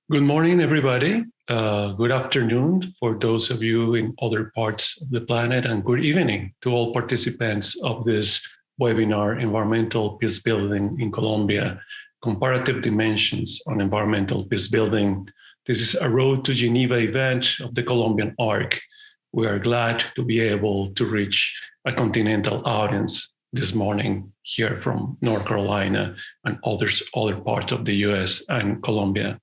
Good morning, everybody. Good afternoon for those of you in other parts of the planet, and good evening to all participants of this webinar, Environmental Peacebuilding in Colombia, Comparative Dimensions on Environmental Peacebuilding. This is a Road to Geneva event of the Colombian ARC. We are glad to be able to reach a continental audience this morning here from North Carolina and other parts of the US and Colombia.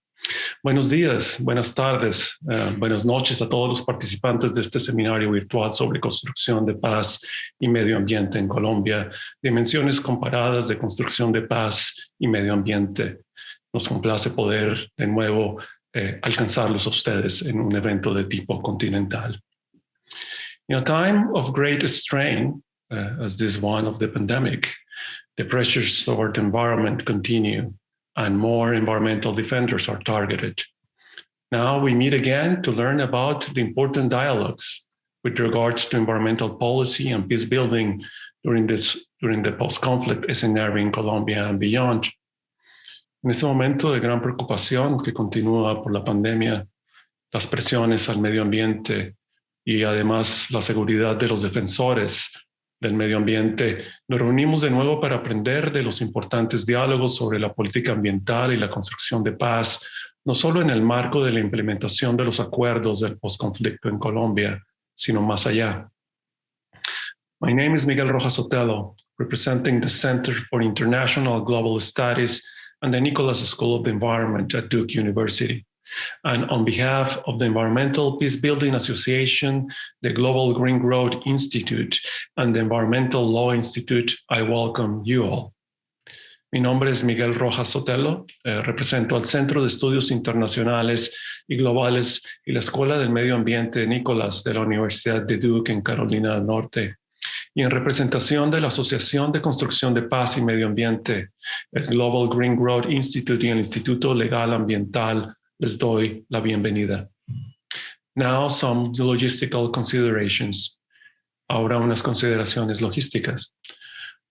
Buenos días, buenas tardes, buenas noches a todos los participantes de este seminario virtual sobre construcción de paz y medio ambiente en Colombia, dimensiones comparadas de construcción de paz y medio ambiente. Nos complace poder de nuevo alcanzarlos a ustedes en un evento de tipo continental. In a time of great strain, as this one of the pandemic, the pressures toward the environment continue, and more environmental defenders are targeted. Now we meet again to learn about the important dialogues with regards to environmental policy and peace building during the post-conflict scenario in Colombia and beyond. En este momento de gran preocupación que continúa por la pandemia, las presiones al medio ambiente y además la seguridad de los defensores del medio ambiente, nos reunimos de nuevo para aprender de los importantes diálogos sobre la política ambiental y la construcción de paz, no solo en el marco de la implementación de los acuerdos del postconflicto en Colombia, sino más allá. My name is Miguel Rojas Sotelo, representing the Center for International Global Studies and the Nicholas School of the Environment at Duke University. And on behalf of the Environmental Peacebuilding Association, the Global Green Growth Institute, and the Environmental Law Institute, I welcome you all. Mi nombre es Miguel Rojas Sotelo, represento al Centro de Estudios Internacionales y Globales y la Escuela del Medio Ambiente de Nicholas de la Universidad de Duke en Carolina del Norte. Y en representación de la Asociación de Construcción de Paz y Medio Ambiente, el Global Green Growth Institute y el Instituto Legal Ambiental, les doy la bienvenida. Now some logistical considerations. Ahora unas consideraciones logísticas.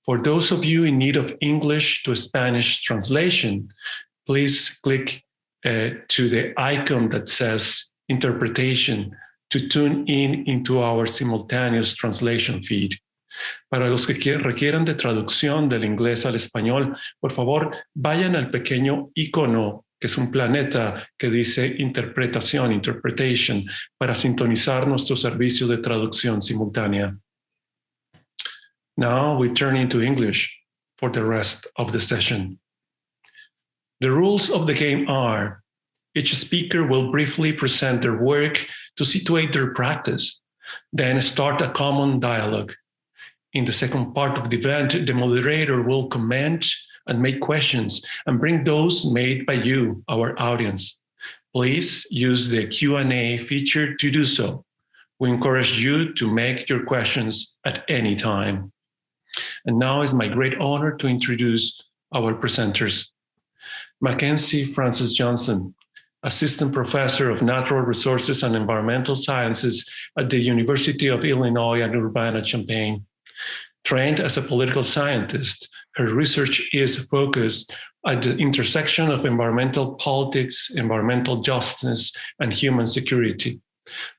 For those of you in need of English to Spanish translation, please click to the icon that says interpretation to tune in into our simultaneous translation feed. Para los que requieran de traducción del inglés al español, por favor, vayan al pequeño icono que es un planeta que dice interpretation, para sintonizar nuestro servicio de traducción simultánea. Now we turn into English for the rest of the session. The rules of the game are, each speaker will briefly present their work to situate their practice, then start a common dialogue. In the second part of the event, the moderator will comment and make questions and bring those made by you, our audience. Please use the Q&A feature to do so. We encourage you to make your questions at any time. And now it's my great honor to introduce our presenters. McKenzie Francis Johnson, Assistant Professor of Natural Resources and Environmental Sciences at the University of Illinois at Urbana-Champaign. Trained as a political scientist, her research is focused at the intersection of environmental politics, environmental justice, and human security.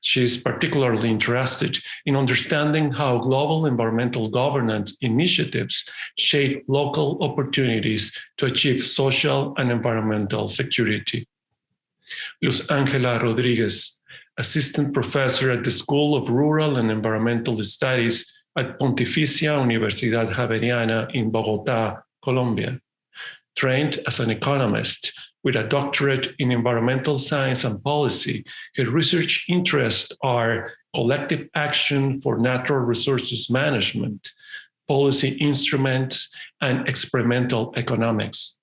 She is particularly interested in understanding how global environmental governance initiatives shape local opportunities to achieve social and environmental security. Luz Rodríguez, Assistant Professor at the School of Rural and Environmental Studies at Pontificia Universidad Javeriana in Bogotá, Colombia. Trained as an economist with a doctorate in environmental science and policy, her research interests are collective action for natural resources management, policy instruments, and experimental economics.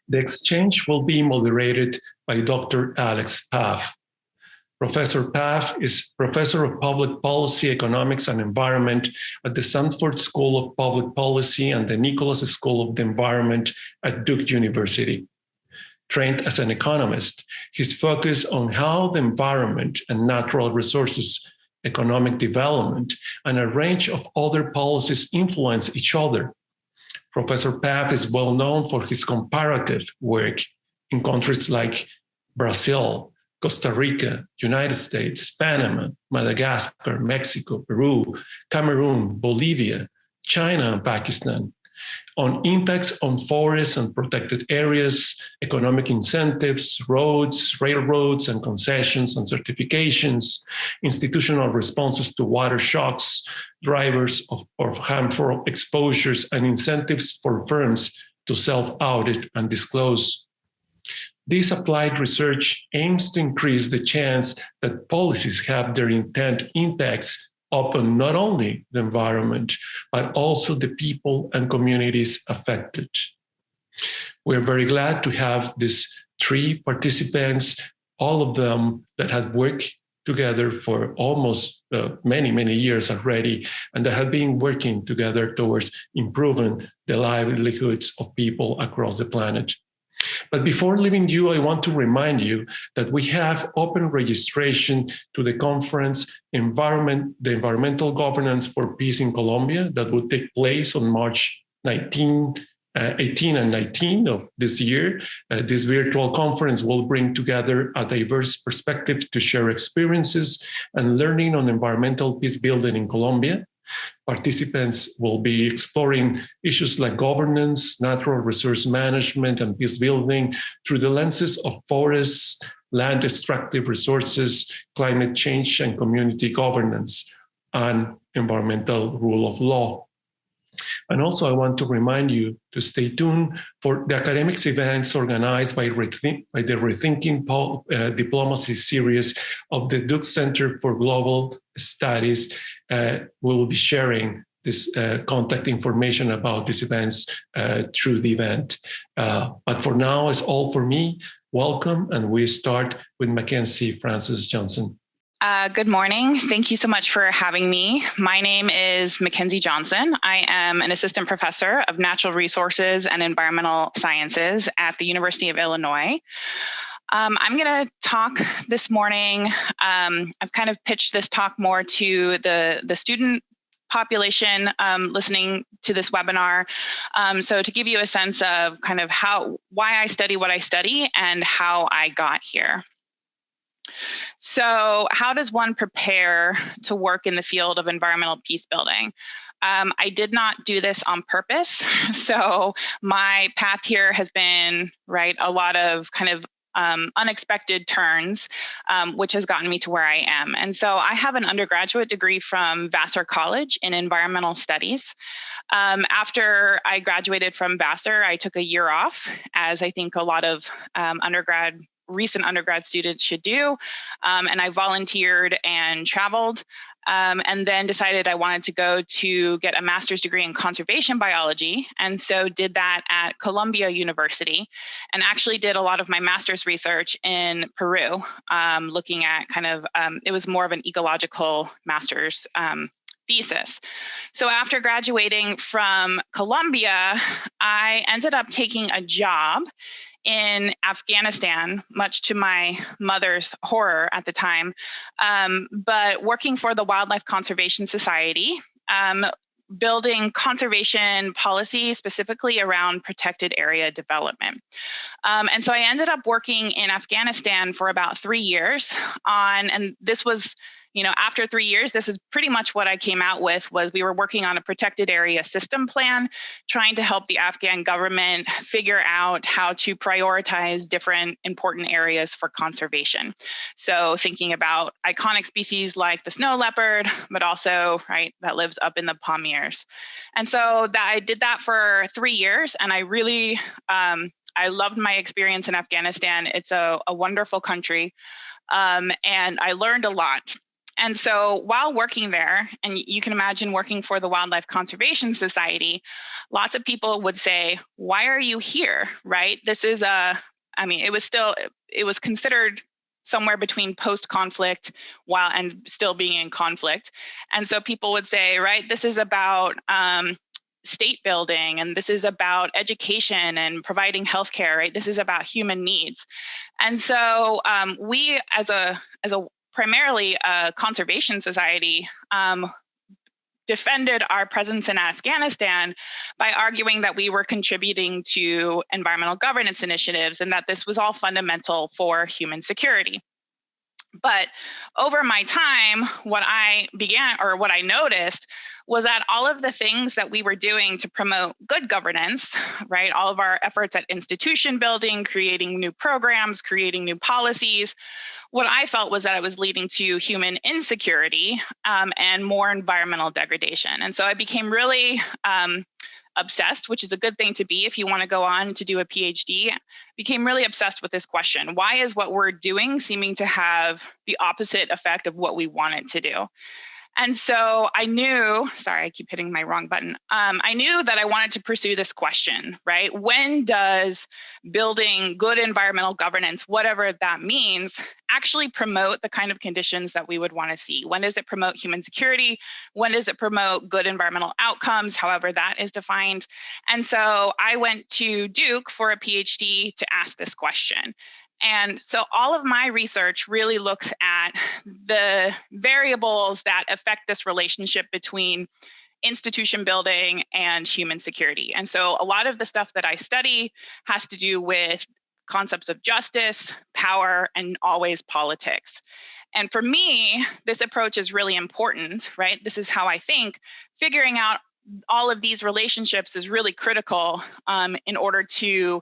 The exchange will be moderated by Dr. Alex Pfaff. Professor Pfaff is Professor of Public Policy, Economics, and Environment at the Sanford School of Public Policy and the Nicholas School of the Environment at Duke University. Trained as an economist, his focus on how the environment and natural resources, economic development, and a range of other policies influence each other. Professor Pfaff is well known for his comparative work in countries like Brazil, Costa Rica, United States, Panama, Madagascar, Mexico, Peru, Cameroon, Bolivia, China, and Pakistan, on impacts on forests and protected areas, economic incentives, roads, railroads, and concessions and certifications, institutional responses to water shocks, drivers of harmful exposures, and incentives for firms to self-audit and disclose. This applied research aims to increase the chance that policies have their intent impacts upon not only the environment, but also the people and communities affected. We're very glad to have these 3 participants, all of them that have worked together for almost many, many years already, and that have been working together towards improving the livelihoods of people across the planet. But before leaving you, I want to remind you that we have open registration to the conference, the Environmental Governance for Peace in Colombia, that will take place on March 18 and 19 of this year. This virtual conference will bring together a diverse perspective to share experiences and learning on environmental peace building in Colombia. Participants will be exploring issues like governance, natural resource management, and peace building through the lenses of forests, land extractive resources, climate change, and community governance, and environmental rule of law. And also, I want to remind you to stay tuned for the academics events organized by the Rethinking Diplomacy series of the Duke Center for Global Studies. We will be sharing this contact information about these events through the event. But for now, it's all for me. Welcome, and we start with McKenzie Frances Johnson. Good morning. Thank you so much for having me. My name is McKenzie Johnson. I am an assistant professor of natural resources and environmental sciences at the University of Illinois. I'm going to talk this morning. I've kind of pitched this talk more to the student population listening to this webinar. So to give you a sense of kind of why I study what I study and how I got here. So how does one prepare to work in the field of environmental peace building? I did not do this on purpose. So my path here has been, a lot of kind of unexpected turns, which has gotten me to where I am. And so I have an undergraduate degree from Vassar College in environmental studies. After I graduated from Vassar, I took a year off, as I think a lot of recent undergrad students should do. And I volunteered and traveled, and then decided I wanted to go to get a master's degree in conservation biology. And so did that at Columbia University, and actually did a lot of my master's research in Peru, looking at it was more of an ecological master's thesis. So after graduating from Columbia, I ended up taking a job in Afghanistan, much to my mother's horror at the time, but working for the Wildlife Conservation Society, building conservation policy specifically around protected area development. And so I ended up working in Afghanistan for about 3 years and this was, after 3 years, this is pretty much what I came out with, was we were working on a protected area system plan, trying to help the Afghan government figure out how to prioritize different important areas for conservation. So thinking about iconic species like the snow leopard, but also, that lives up in the Pamirs. And so I did that for 3 years, and I really, I loved my experience in Afghanistan. It's a wonderful country, and I learned a lot. And so while working there, and you can imagine working for the Wildlife Conservation Society, lots of people would say, why are you here, This is it was considered somewhere between post-conflict and still being in conflict. And so people would say, this is about state building, and this is about education and providing healthcare, This is about human needs. And so we, as a primarily a conservation society, defended our presence in Afghanistan by arguing that we were contributing to environmental governance initiatives and that this was all fundamental for human security. But over my time, what I noticed was that all of the things that we were doing to promote good governance, right? All of our efforts at institution building, creating new programs, creating new policies, what I felt was that it was leading to human insecurity and more environmental degradation. And so I became really obsessed, which is a good thing to be if you want to go on to do a PhD, became really obsessed with this question. Why is what we're doing seeming to have the opposite effect of what we want it to do? And so I knew, sorry, I keep hitting my wrong button. I knew that I wanted to pursue this question, right? When does building good environmental governance, whatever that means, actually promote the kind of conditions that we would want to see? When does it promote human security? When does it promote good environmental outcomes, however that is defined? And so I went to Duke for a PhD to ask this question. And so all of my research really looks at the variables that affect this relationship between institution building and human security. And so a lot of the stuff that I study has to do with concepts of justice, power, and always politics. And for me, this approach is really important, right? This is how I think. Figuring out all of these relationships is really critical in order to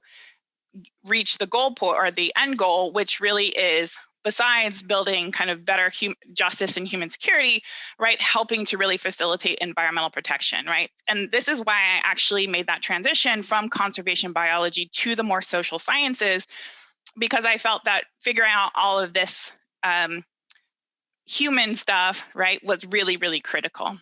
reach the goal or the end goal, which really is, besides building kind of better justice and human security, right, helping to really facilitate environmental protection, right? And this is why I actually made that transition from conservation biology to the more social sciences, because I felt that figuring out all of this human stuff, right, was really, really critical.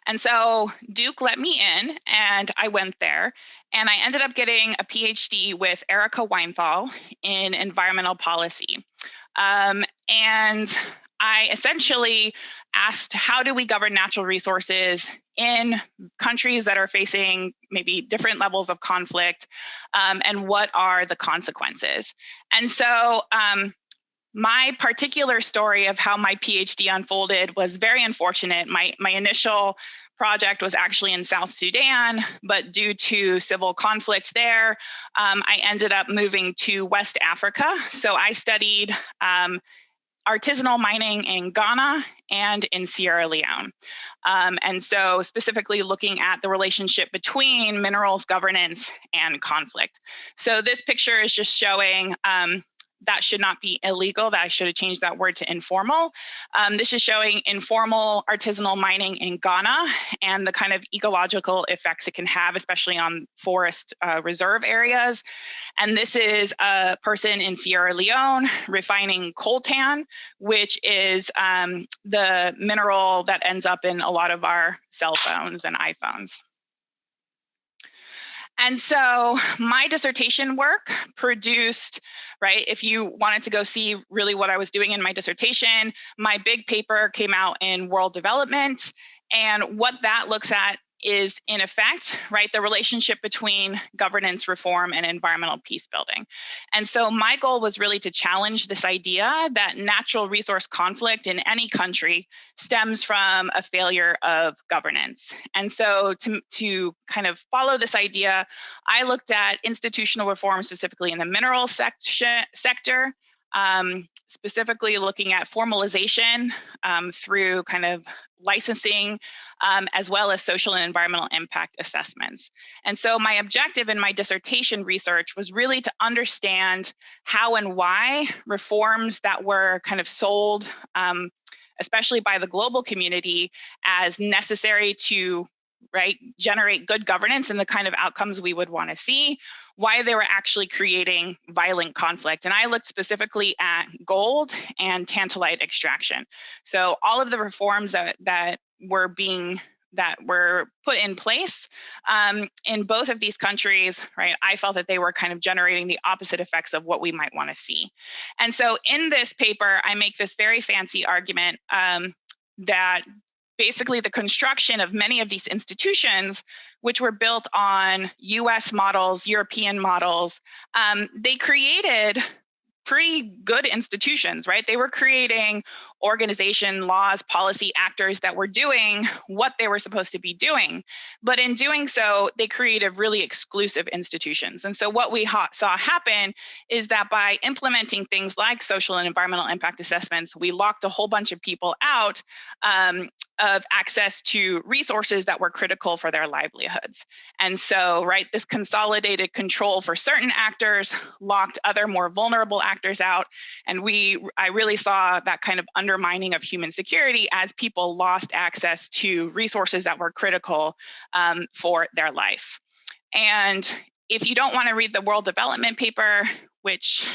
And so Duke let me in and I went there and I ended up getting a PhD with Erica Weinthal in environmental policy. And I essentially asked, how do we govern natural resources in countries that are facing maybe different levels of conflict, and what are the consequences? And so my particular story of how my PhD unfolded was very unfortunate. My initial project was actually in South Sudan, but due to civil conflict there, I ended up moving to West Africa. So I studied artisanal mining in Ghana and in Sierra Leone. And so specifically looking at the relationship between minerals governance and conflict. So this picture is just showing that should not be illegal, that I should have changed that word to informal. This is showing informal artisanal mining in Ghana and the kind of ecological effects it can have, especially on forest reserve areas. And this is a person in Sierra Leone refining coltan, which is the mineral that ends up in a lot of our cell phones and iPhones. And so my dissertation work produced, right, if you wanted to go see really what I was doing in my dissertation, my big paper came out in World Development. And what that looks at is, in effect, right, the relationship between governance reform and environmental peace building. And so my goal was really to challenge this idea that natural resource conflict in any country stems from a failure of governance. And so to kind of follow this idea, I looked at institutional reform specifically in the mineral sector, specifically looking at formalization through kind of licensing, as well as social and environmental impact assessments. And so my objective in my dissertation research was really to understand how and why reforms that were kind of sold, especially by the global community, as necessary to generate good governance and the kind of outcomes we would want to see, why they were actually creating violent conflict. And I looked specifically at gold and tantalite extraction. So all of the reforms that were put in place in both of these countries, right, I felt that they were kind of generating the opposite effects of what we might want to see. And so in this paper, I make this very fancy argument that basically the construction of many of these institutions, which were built on US models, European models, they created pretty good institutions, right? They were creating organization, laws, policy actors that were doing what they were supposed to be doing. But in doing so, they created really exclusive institutions. And so what we saw happen is that by implementing things like social and environmental impact assessments, we locked a whole bunch of people out of access to resources that were critical for their livelihoods. And so, right, this consolidated control for certain actors locked other more vulnerable actors out. And I really saw that kind of undermining of human security as people lost access to resources that were critical for their life. And if you don't want to read the World Development Paper, which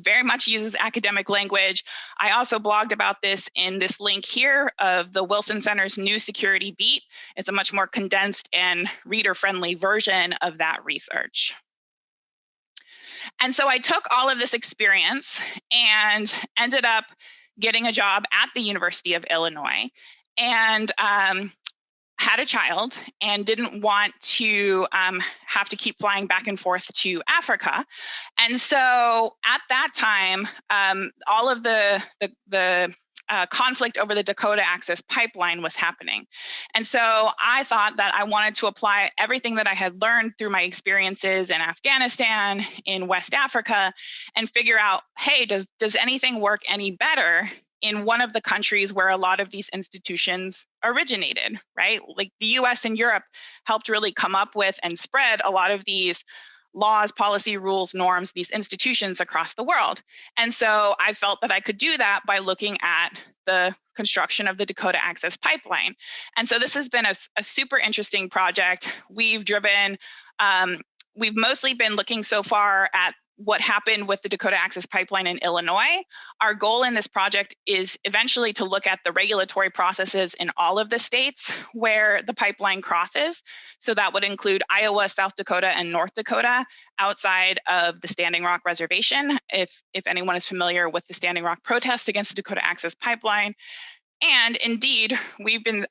very much uses academic language, I also blogged about this in this link here of the Wilson Center's New Security Beat. It's a much more condensed and reader-friendly version of that research. And so I took all of this experience and ended up getting a job at the University of Illinois, and had a child and didn't want to have to keep flying back and forth to Africa. And so at that time, all of the conflict over the Dakota Access Pipeline was happening. And so I thought that I wanted to apply everything that I had learned through my experiences in Afghanistan, in West Africa, and figure out, hey, does anything work any better in one of the countries where a lot of these institutions originated, right? Like the US and Europe helped really come up with and spread a lot of these laws, policy, rules, norms, these institutions across the world. And so I felt that I could do that by looking at the construction of the Dakota Access Pipeline. And so this has been a super interesting project. We've mostly been looking so far at what happened with the Dakota Access Pipeline in Illinois. Our goal in this project is eventually to look at the regulatory processes in all of the states where the pipeline crosses. So that would include Iowa, South Dakota, and North Dakota outside of the Standing Rock Reservation, if anyone is familiar with the Standing Rock protest against the Dakota Access Pipeline. And indeed,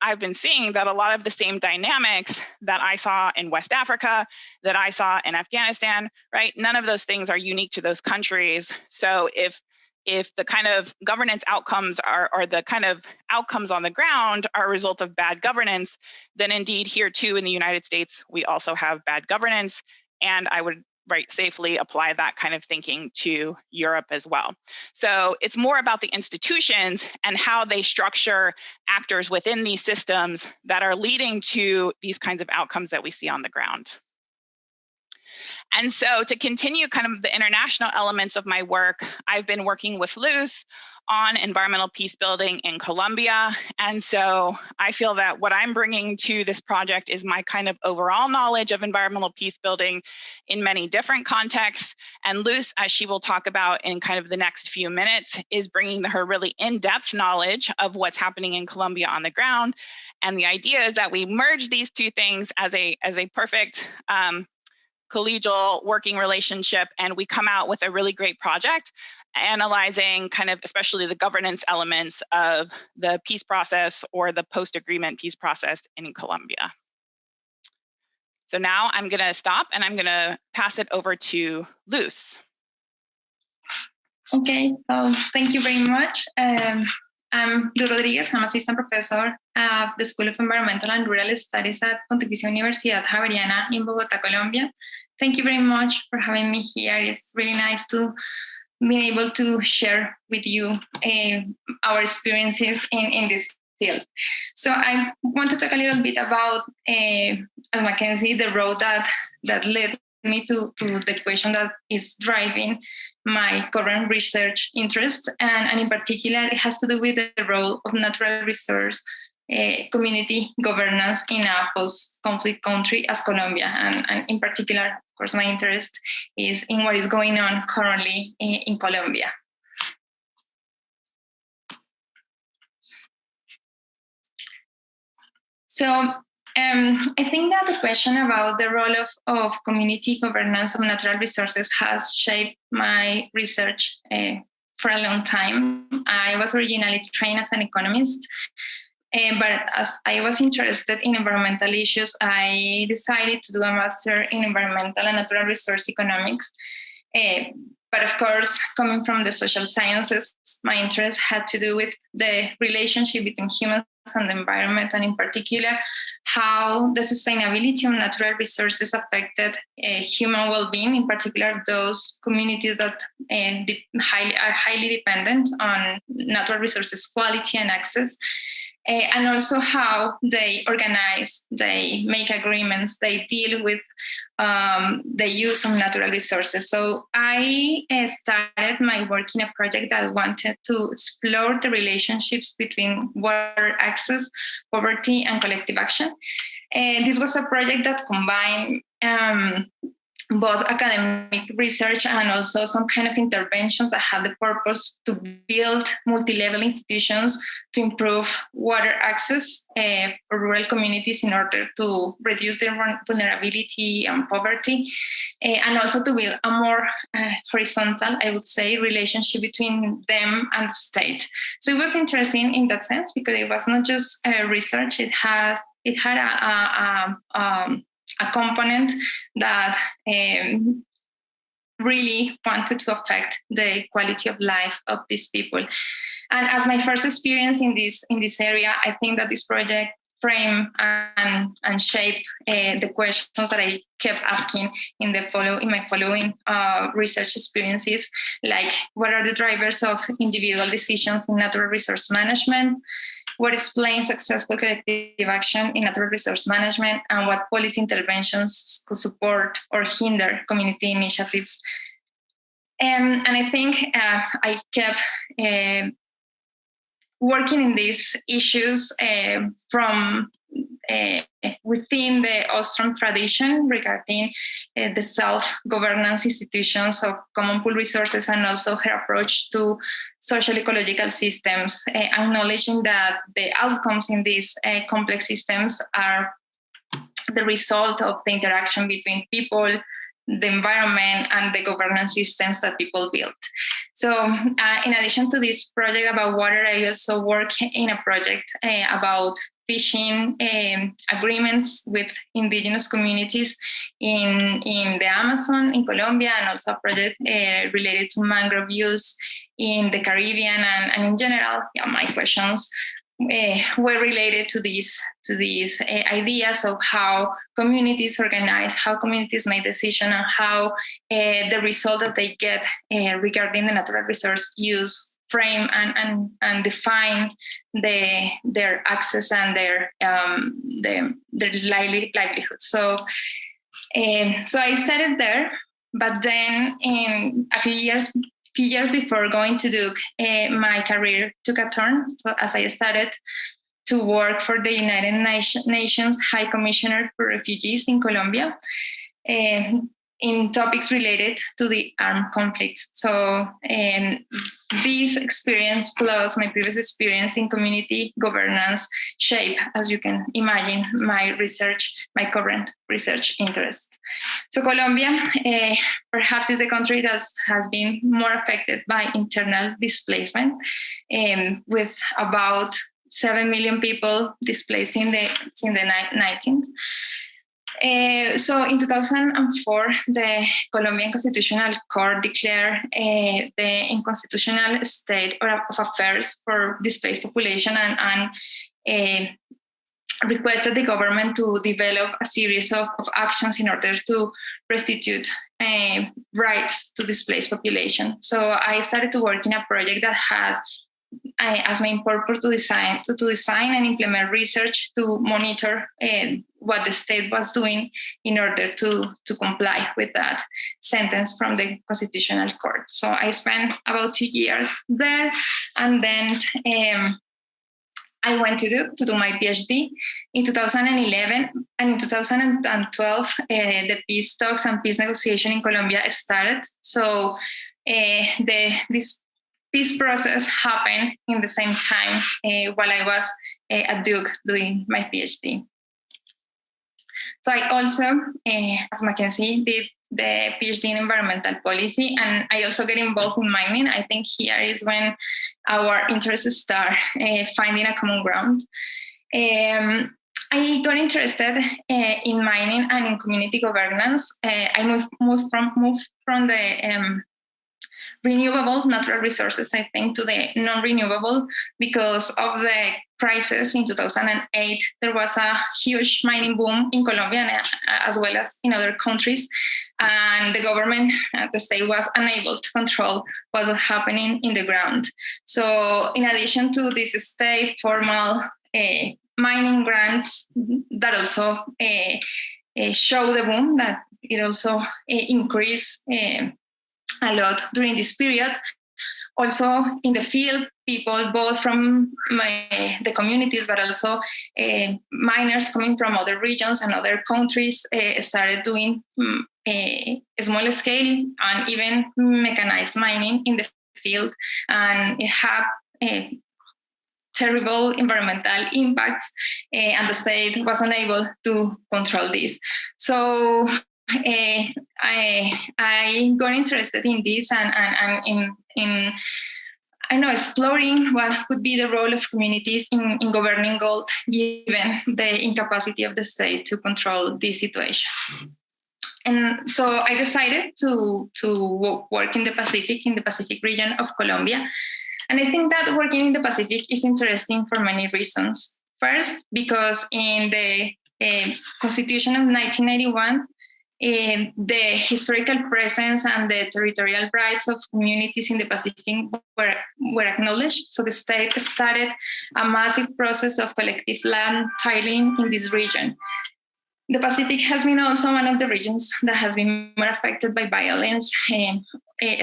I've been seeing that a lot of the same dynamics that I saw in West Africa, that I saw in Afghanistan, right? None of those things are unique to those countries. So if the kind of governance outcomes or the kind of outcomes on the ground are a result of bad governance, then indeed here too in the United States, we also have bad governance. And I would safely apply that kind of thinking to Europe as well. So it's more about the institutions and how they structure actors within these systems that are leading to these kinds of outcomes that we see on the ground. And so to continue kind of the international elements of my work, I've been working with Luzs on environmental peace building in Colombia. And so I feel that what I'm bringing to this project is my kind of overall knowledge of environmental peace building in many different contexts. And Luzs, as she will talk about in kind of the next few minutes, is bringing her really in-depth knowledge of what's happening in Colombia on the ground. And the idea is that we merge these two things as a perfect collegial working relationship, and we come out with a really great project analyzing kind of especially the governance elements of the peace process or the post-agreement peace process in Colombia. So now I'm going to stop and I'm going to pass it over to Luzs. Okay, thank you very much. I'm Luzs Rodríguez. I'm assistant professor at the School of Environmental and Rural Studies at Pontificia Universidad Javeriana in Bogotá, Colombia. Thank you very much for having me here. It's really nice to be able to share with you our experiences in this field. So I want to talk a little bit about, as McKenzie, the road that led me to the question that is driving my current research interests, and in particular, it has to do with the role of natural resource community governance in a post-conflict country as Colombia, and in particular, of course, my interest is in what is going on currently in Colombia. So I think that the question about the role of community governance of natural resources has shaped my research for a long time. I was originally trained as an economist, but as I was interested in environmental issues, I decided to do a master in environmental and natural resource economics But of course, coming from the social sciences, my interest had to do with the relationship between humans and the environment, and in particular, how the sustainability of natural resources affected human well-being, in particular those communities that are highly dependent on natural resources quality and access. And also how they organize, they make agreements, they deal with the use of natural resources. So I started my work in a project that wanted to explore the relationships between water access, poverty, and collective action. And this was a project that combined both academic research and also some kind of interventions that had the purpose to build multi-level institutions to improve water access for rural communities in order to reduce their vulnerability and poverty, and also to build a more horizontal, I would say, relationship between them and the state. So it was interesting in that sense because it was not just research, it had a component that really wanted to affect the quality of life of these people. And as my first experience in this area, I think that this project frame and shape the questions that I kept asking in my following research experiences, like what are the drivers of individual decisions in natural resource management? What explains successful collective action in natural resource management, and what policy interventions could support or hinder community initiatives? And I think I kept working in these issues from within the Austrian tradition regarding the self-governance institutions of common pool resources, and also her approach to social ecological systems, acknowledging that the outcomes in these complex systems are the result of the interaction between people, the environment, and the governance systems that people build. So in addition to this project about water, I also work in a project about fishing agreements with indigenous communities in the Amazon in Colombia, and also a project related to mangrove use in the Caribbean. And in general, my questions were related to these ideas of how communities organize, how communities make decisions, and how the result that they get regarding the natural resource use frame and define their access and their livelihood. So I started there, but then in a few years before going to Duke, my career took a turn. So as I started to work for the United Nations High Commissioner for Refugees in Colombia, in topics related to the armed conflict. So this experience plus my previous experience in community governance shape, as you can imagine, my current research interest. So Colombia perhaps is a country that has been more affected by internal displacement, with about 7 million people displaced in the 19th. So in 2004, the Colombian Constitutional Court declared the unconstitutional state of affairs for displaced population and requested the government to develop a series of actions in order to restitute rights to displaced population. So I started to work in a project that had as main purpose to design and implement research to monitor what the state was doing in order to comply with that sentence from the Constitutional Court. So I spent about 2 years there, and then I went to do my PhD in 2011, and in 2012, the peace talks and peace negotiation in Colombia started. So this peace process happened in the same time while I was at Duke doing my PhD. So I also, as McKenzie, did the PhD in environmental policy, and I also get involved in mining. I think here is when our interests start finding a common ground. I got interested in mining and in community governance. I moved from the renewable natural resources, I think, to the non-renewable. Because of the crisis in 2008, there was a huge mining boom in Colombia as well as in other countries. And the government, the state, was unable to control what was happening in the ground. So in addition to this state formal mining grants that also show the boom, that it also increased a lot during this period. Also in the field, people both from the communities, but also miners coming from other regions and other countries started doing a small scale and even mechanized mining in the field, and it had terrible environmental impacts, and the state was unable to control this. So I got interested in this and in exploring what could be the role of communities in governing gold, given the incapacity of the state to control this situation. And so I decided to work in the Pacific region of Colombia. And I think that working in the Pacific is interesting for many reasons. First, because in the Constitution of 1991, the historical presence and the territorial rights of communities in the Pacific were acknowledged. So the state started a massive process of collective land titling in this region. The Pacific has been also one of the regions that has been more affected by violence,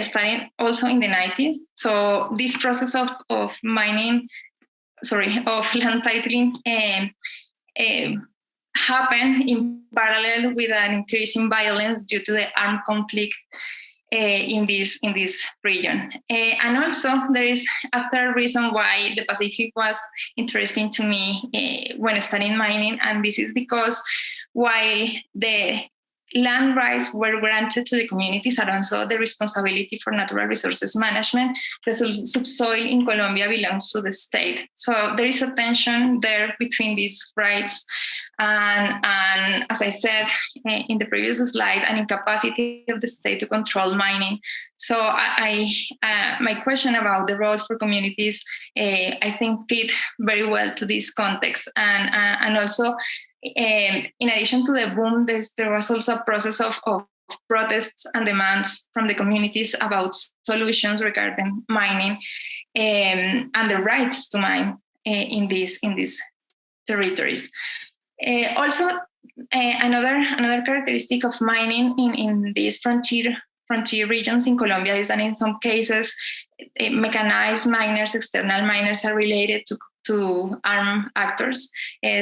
starting also in the 90s. So this process of land titling happened in parallel with an increase in violence due to the armed conflict in this region. And also there is a third reason why the Pacific was interesting to me when studying mining, and this is because while the land rights were granted to the communities and also the responsibility for natural resources management, the subsoil in Colombia belongs to the state. So there is a tension there between these rights and as I said in the previous slide, an incapacity of the state to control mining. So my question about the role for communities, I think fit very well to this context. And also, in addition to the boom, there was also a process of protests and demands from the communities about solutions regarding mining and the rights to mine in these territories. Also, another characteristic of mining in these frontier regions in Colombia is that in some cases, mechanized miners, external miners, are related to armed actors.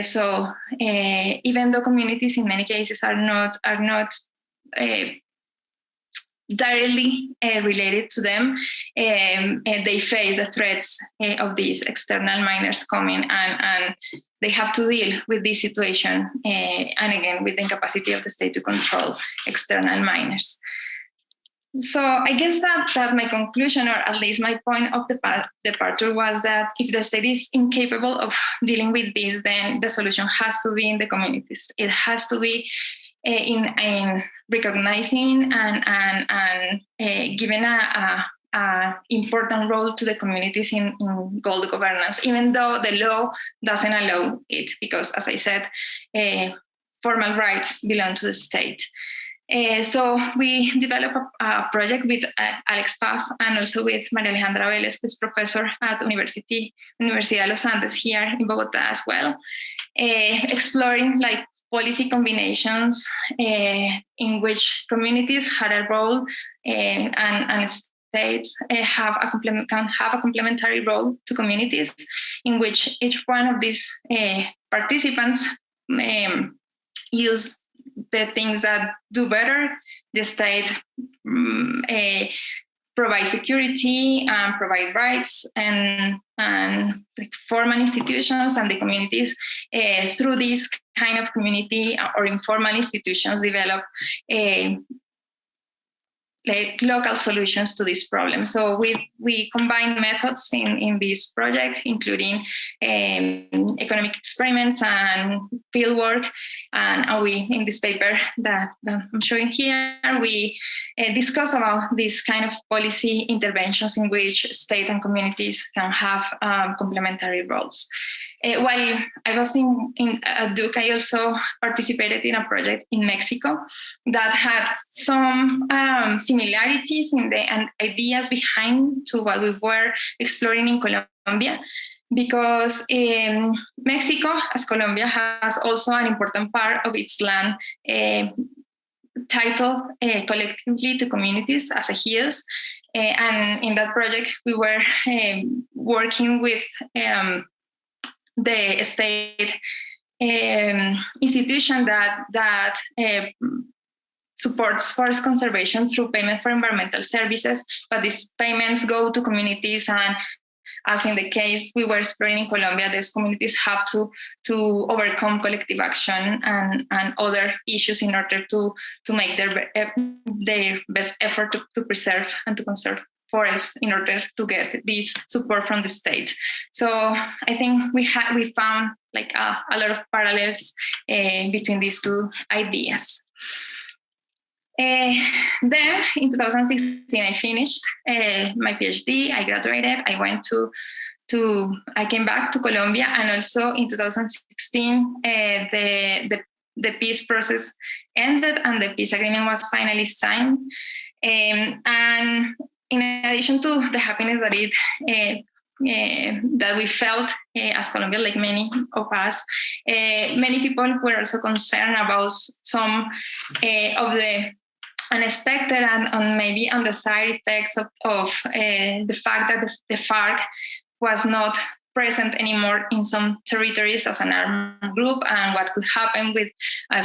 So even though communities in many cases are not directly related to them, they face the threats of these external miners coming, and they have to deal with this situation, and again with the incapacity of the state to control external miners. So I guess that my conclusion, or at least my point of departure, was that if the state is incapable of dealing with this, then the solution has to be in the communities. It has to be in recognizing and giving a important role to the communities in gold governance, even though the law doesn't allow it, because as I said, formal rights belong to the state. So we developed a project with Alex Pfaff and also with Maria Alejandra Vélez, who's professor at Universidad Los Andes here in Bogotá as well, exploring like policy combinations in which communities had a role and states can have a complementary role to communities, in which each one of these participants use the things that do better. The state provide security and provide rights and like formal institutions, and the communities through these kind of community or informal institutions develop local solutions to this problem. So we combine methods in this project, including economic experiments and fieldwork. And we, in this paper that I'm showing here, we discuss about this kind of policy interventions in which state and communities can have complementary roles. While I was in Duke, I also participated in a project in Mexico that had some similarities in the ideas behind to what we were exploring in Colombia, because Mexico, as Colombia, has also an important part of its land titled collectively to communities as ejidos. And in that project, we were working with the state institution that supports forest conservation through payment for environmental services, but these payments go to communities, and as in the case we were exploring in Colombia, these communities have to overcome collective action and other issues in order to make their best effort to preserve and to conserve forests in order to get this support from the state. So I think we found like a lot of parallels between these two ideas. Then in 2016, I finished my PhD. I graduated. I came back to Colombia, and also in 2016, the peace process ended and the peace agreement was finally signed. And in addition to the happiness that that we felt as Colombia, like many of us, many people were also concerned about some of the unexpected and maybe undesired effects of the fact that the FARC was not present anymore in some territories as an armed group, and what could happen with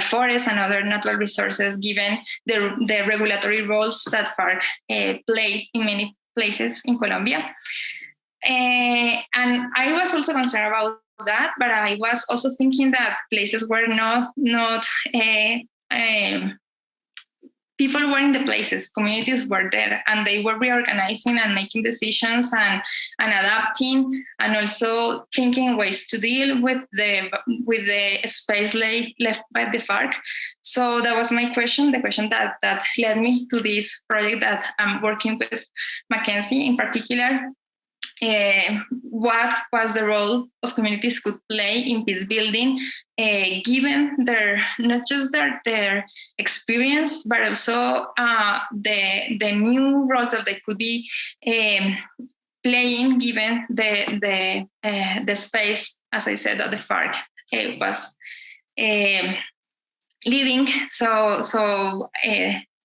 forests and other natural resources given the regulatory roles that FARC play in many places in Colombia. And I was also concerned about that, but I was also thinking that places were not people were in the places, communities were there, and they were reorganizing and making decisions and adapting, and also thinking ways to deal with the space left by the FARC. So that was my question, the question that led me to this project that I'm working with McKenzie in particular. What was the role of communities could play in peace building, given not just their experience, but also the new roles that they could be playing, given the space, as I said, that the FARC was leaving. So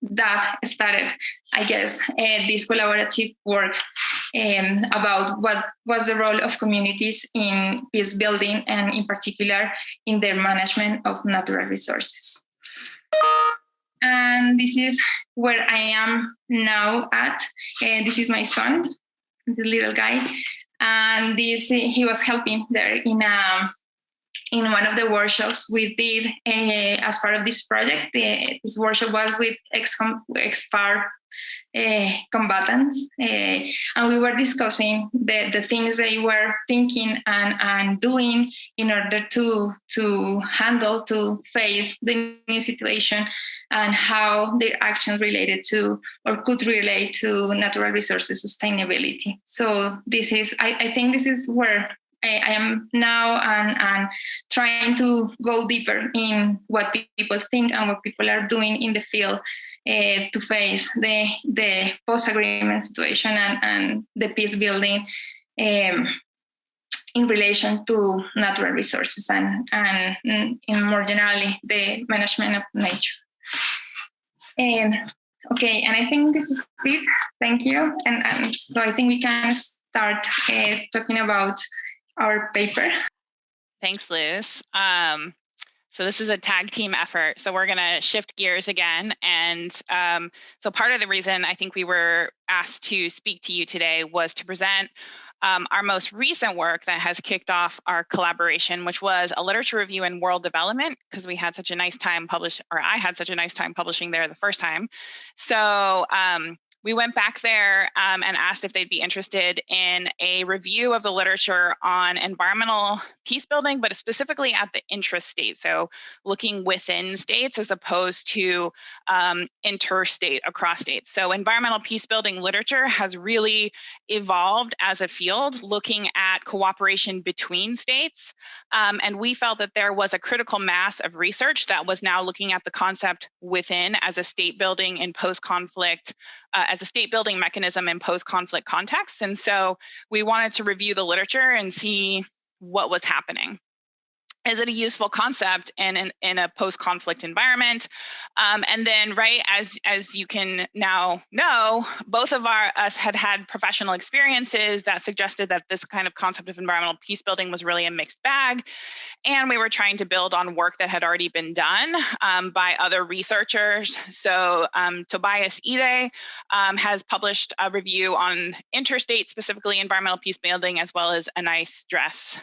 that started, I guess, this collaborative work about what was the role of communities in peace building, and in particular in their management of natural resources. And this is where I am now at. This is my son, the little guy, and he was helping there in one of the workshops we did as part of this project. This workshop was with ex-FARC combatants, and we were discussing the things they were thinking and doing in order to face the new situation, and how their actions related to or could relate to natural resources sustainability. So this is, I think this is where I am now, and trying to go deeper in what people think and what people are doing in the field to face the post-agreement situation and the peace building in relation to natural resources and in more generally the management of nature. Okay, and I think this is it. Thank you. And so I think we can start talking about our paper. Thanks, Luz. So this is a tag team effort. So we're going to shift gears again. And so part of the reason I think we were asked to speak to you today was to present our most recent work that has kicked off our collaboration, which was a literature review in world development, because we had such a nice time I had such a nice time publishing there the first time. So we went back there and asked if they'd be interested in a review of the literature on environmental peace building, but specifically at the intrastate, so looking within states as opposed to interstate, across states. So environmental peace building literature has really evolved as a field, looking at cooperation between states. And we felt that there was a critical mass of research that was now looking at the concept within as a state building in post-conflict, as a state building mechanism in post-conflict contexts. And so we wanted to review the literature and see what was happening. Is it a useful concept in a post-conflict environment? And then, right, as you can now know, both of us had professional experiences that suggested that this kind of concept of environmental peace building was really a mixed bag. And we were trying to build on work that had already been done by other researchers. So Tobias Ide has published a review on interstate, specifically environmental peace building, as well as a nice dress.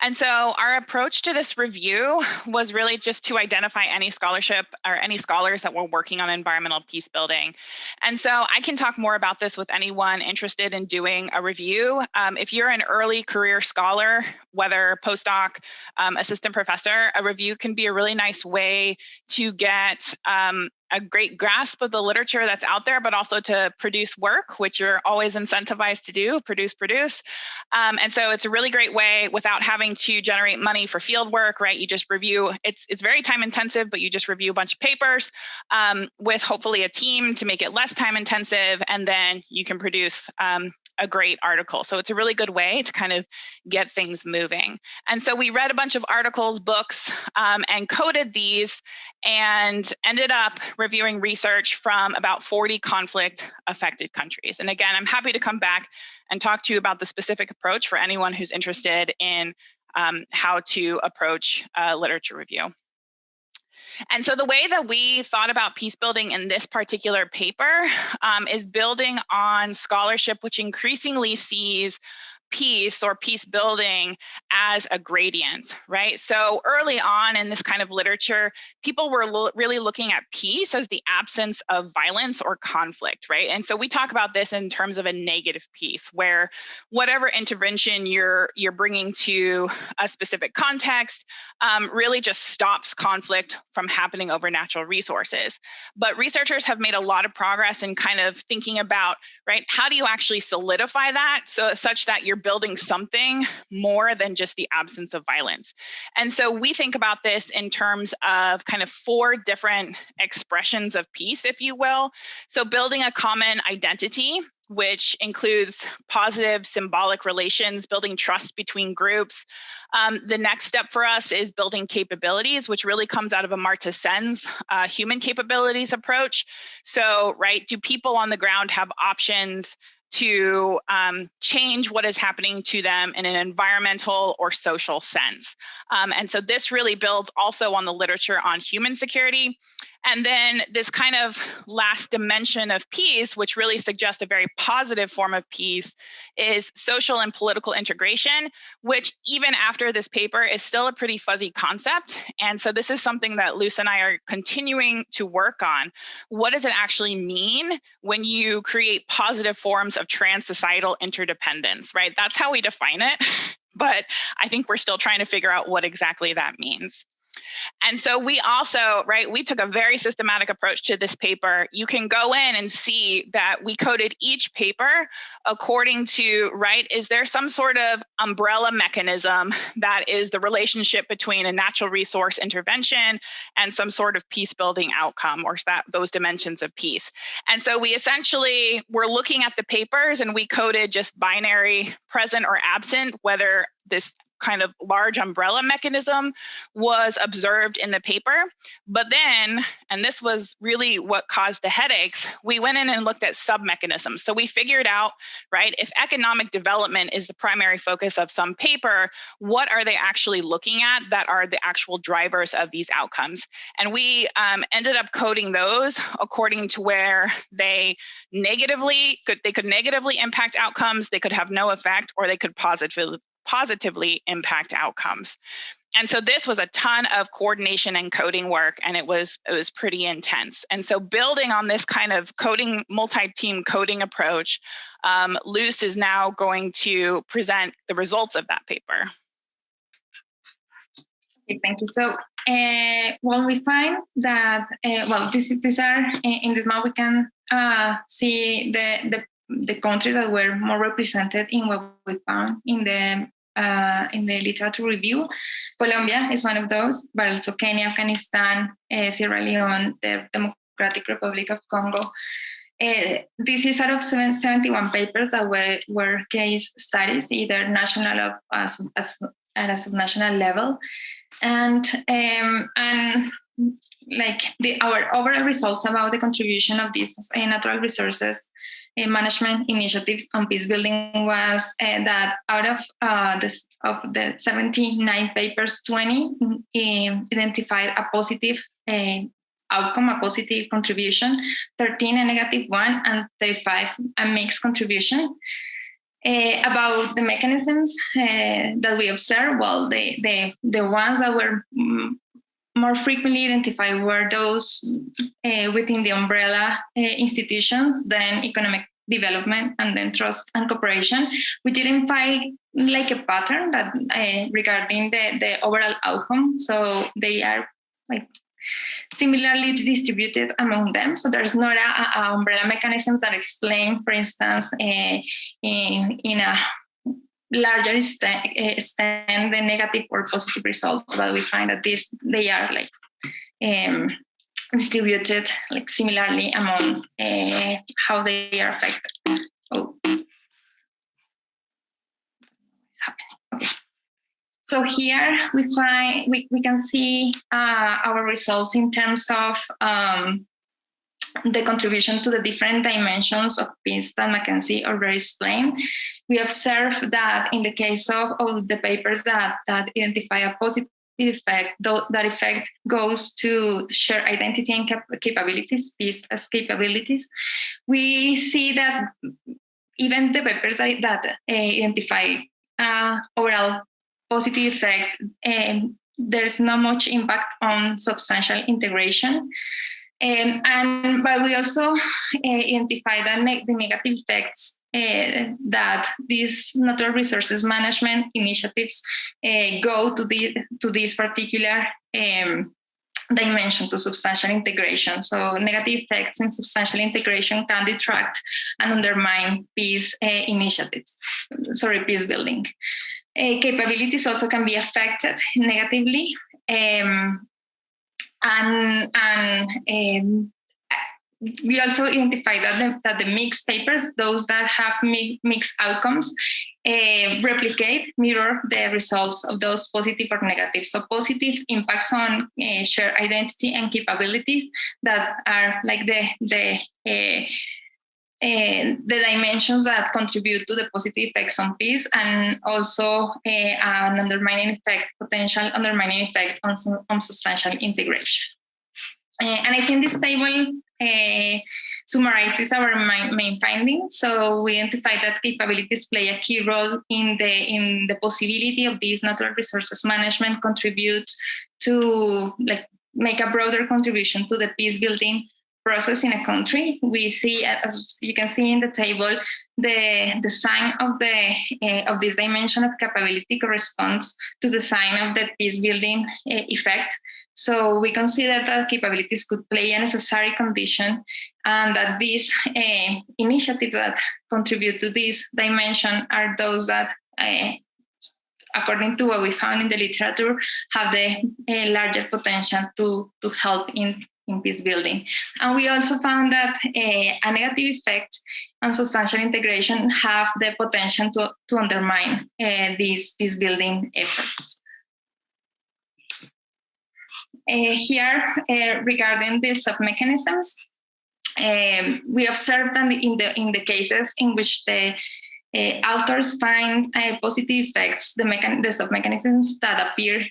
And so our approach to this review was really just to identify any scholarship or any scholars that were working on environmental peace building. And so I can talk more about this with anyone interested in doing a review. If you're an early career scholar, whether postdoc, assistant professor, a review can be a really nice way to get a great grasp of the literature that's out there, but also to produce work, which you're always incentivized to do, produce. And so it's a really great way without having to generate money for field work, right? You just review, it's very time intensive, but you just review a bunch of papers with hopefully a team to make it less time intensive, and then you can produce a great article. So it's a really good way to kind of get things moving. And so we read a bunch of articles, books, and coded these and ended up reviewing research from about 40 conflict affected countries. And again, I'm happy to come back and talk to you about the specific approach for anyone who's interested in how to approach literature review. And so the way that we thought about peace building in this particular paper is building on scholarship, which increasingly sees peace or peace building as a gradient, right? So early on in this kind of literature, people were really looking at peace as the absence of violence or conflict, right? And so we talk about this in terms of a negative peace, where whatever intervention you're bringing to a specific context really just stops conflict from happening over natural resources. But researchers have made a lot of progress in kind of thinking about, right, how do you actually solidify that so such that you're building something more than just the absence of violence. And so we think about this in terms of kind of 4 different expressions of peace, if you will. So building a common identity, which includes positive symbolic relations, building trust between groups. The next step for us is building capabilities, which really comes out of Amartya Sen's human capabilities approach. So, right, do people on the ground have options to change what is happening to them in an environmental or social sense? And so this really builds also on the literature on human security. And then this kind of last dimension of peace, which really suggests a very positive form of peace, is social and political integration, which even after this paper is still a pretty fuzzy concept. And so this is something that Luzs and I are continuing to work on. What does it actually mean when you create positive forms of trans-societal interdependence, right? That's how we define it, but I think we're still trying to figure out what exactly that means. And so we also, right, we took a very systematic approach to this paper. You can go in and see that we coded each paper according to, right, is there some sort of umbrella mechanism that is the relationship between a natural resource intervention and some sort of peace building outcome, or that those dimensions of peace. And so we essentially were looking at the papers and we coded just binary present or absent, whether this kind of large umbrella mechanism was observed in the paper. But then, and this was really what caused the headaches, we went in and looked at sub-mechanisms. So we figured out, right, if economic development is the primary focus of some paper, what are they actually looking at that are the actual drivers of these outcomes? And we ended up coding those according to where they could negatively impact outcomes, they could have no effect, or they could positively impact outcomes. And so this was a ton of coordination and coding work, and it was pretty intense. And so building on this kind of coding, multi-team coding approach, Luzs is now going to present the results of that paper. Okay, thank you. So, well, we find that, these are, in this map, we can see the countries that were more represented in what we found in the literature review. Colombia is one of those, but also Kenya, Afghanistan, Sierra Leone, the Democratic Republic of Congo. This is out of 71 papers that were case studies, either national or at a subnational level. And like our overall results about the contribution of these natural resources management initiatives on peace building was that out of the 79 papers, 20 identified a positive outcome, a positive contribution, 13 a negative one, and 35 a mixed contribution. About the mechanisms that we observed, well, the ones that were more frequently identified were those within the umbrella institutions, then economic development, and then trust and cooperation. We didn't find like a pattern that regarding the overall outcome. So they are like similarly distributed among them. So there's not a umbrella mechanisms that explain, for instance, in a larger extent the negative or positive results, but we find that they are like distributed like similarly among how they are affected. Oh, what's happening? Okay. So here we can see our results in terms of the contribution to the different dimensions of peace that McKenzie already explained. We observe that in the case of the papers that identify a positive effect, that effect goes to shared identity and capabilities, peace as capabilities. We see that even the papers that identify overall positive effect, there's not much impact on substantial integration. But we also identify that the negative effects that these natural resources management initiatives go to this particular dimension, to substantial integration. So negative effects in substantial integration can detract and undermine peace initiatives, peace building. Capabilities also can be affected negatively. We also identify that the mixed papers, those that have mixed outcomes, mirror the results of those positive or negative. So positive impacts on shared identity and capabilities that are like the dimensions that contribute to the positive effects on peace, and also an potential undermining effect on substantial integration. And I think this table summarizes our main findings. So we identify that capabilities play a key role in the possibility of these natural resources management contribute to make a broader contribution to the peace building process in a country. We see, as you can see in the table, the sign of this dimension of capability corresponds to the sign of the peace building effect. So we consider that capabilities could play a necessary condition, and that these initiatives that contribute to this dimension are those that, according to what we found in the literature, have the larger potential to help in in peace building. And we also found that a negative effect on substantial integration have the potential to undermine these peace building efforts. Here, regarding the sub-mechanisms, we observed that in the cases in which the authors find positive effects, the sub-mechanisms that appear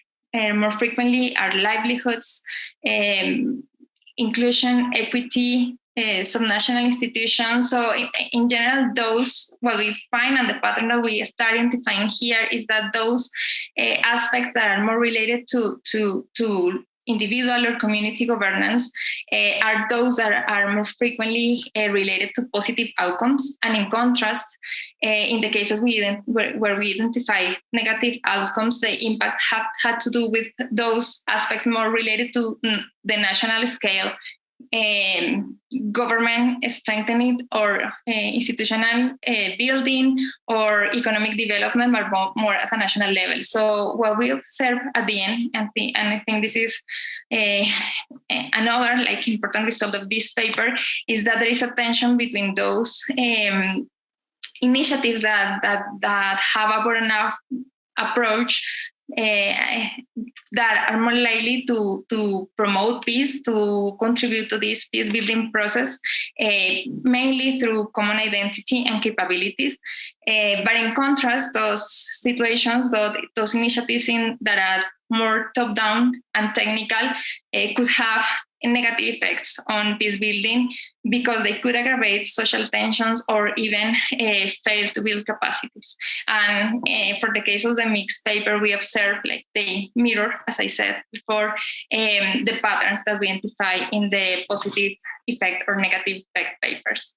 more frequently are livelihoods, inclusion, equity, subnational institutions. So in general, those, what we find and the pattern that we start identifying here is that those aspects that are more related to individual or community governance are those that are more frequently related to positive outcomes. And in contrast, in the cases where we identify negative outcomes, the impacts have had to do with those aspects more related to the national scale, government strengthening or institutional building or economic development, but more at a national level. So what we observe at the end, and I think this is another important result of this paper, is that there is a tension between those initiatives that have a bottom-up approach that are more likely to promote peace, to contribute to this peace building process, mainly through common identity and capabilities. But in contrast, those situations, those initiatives that are more top-down and technical could have negative effects on peace building because they could aggravate social tensions or even fail to build capacities. And for the case of the mixed paper, we observe they mirror, as I said before, the patterns that we identify in the positive effect or negative effect papers.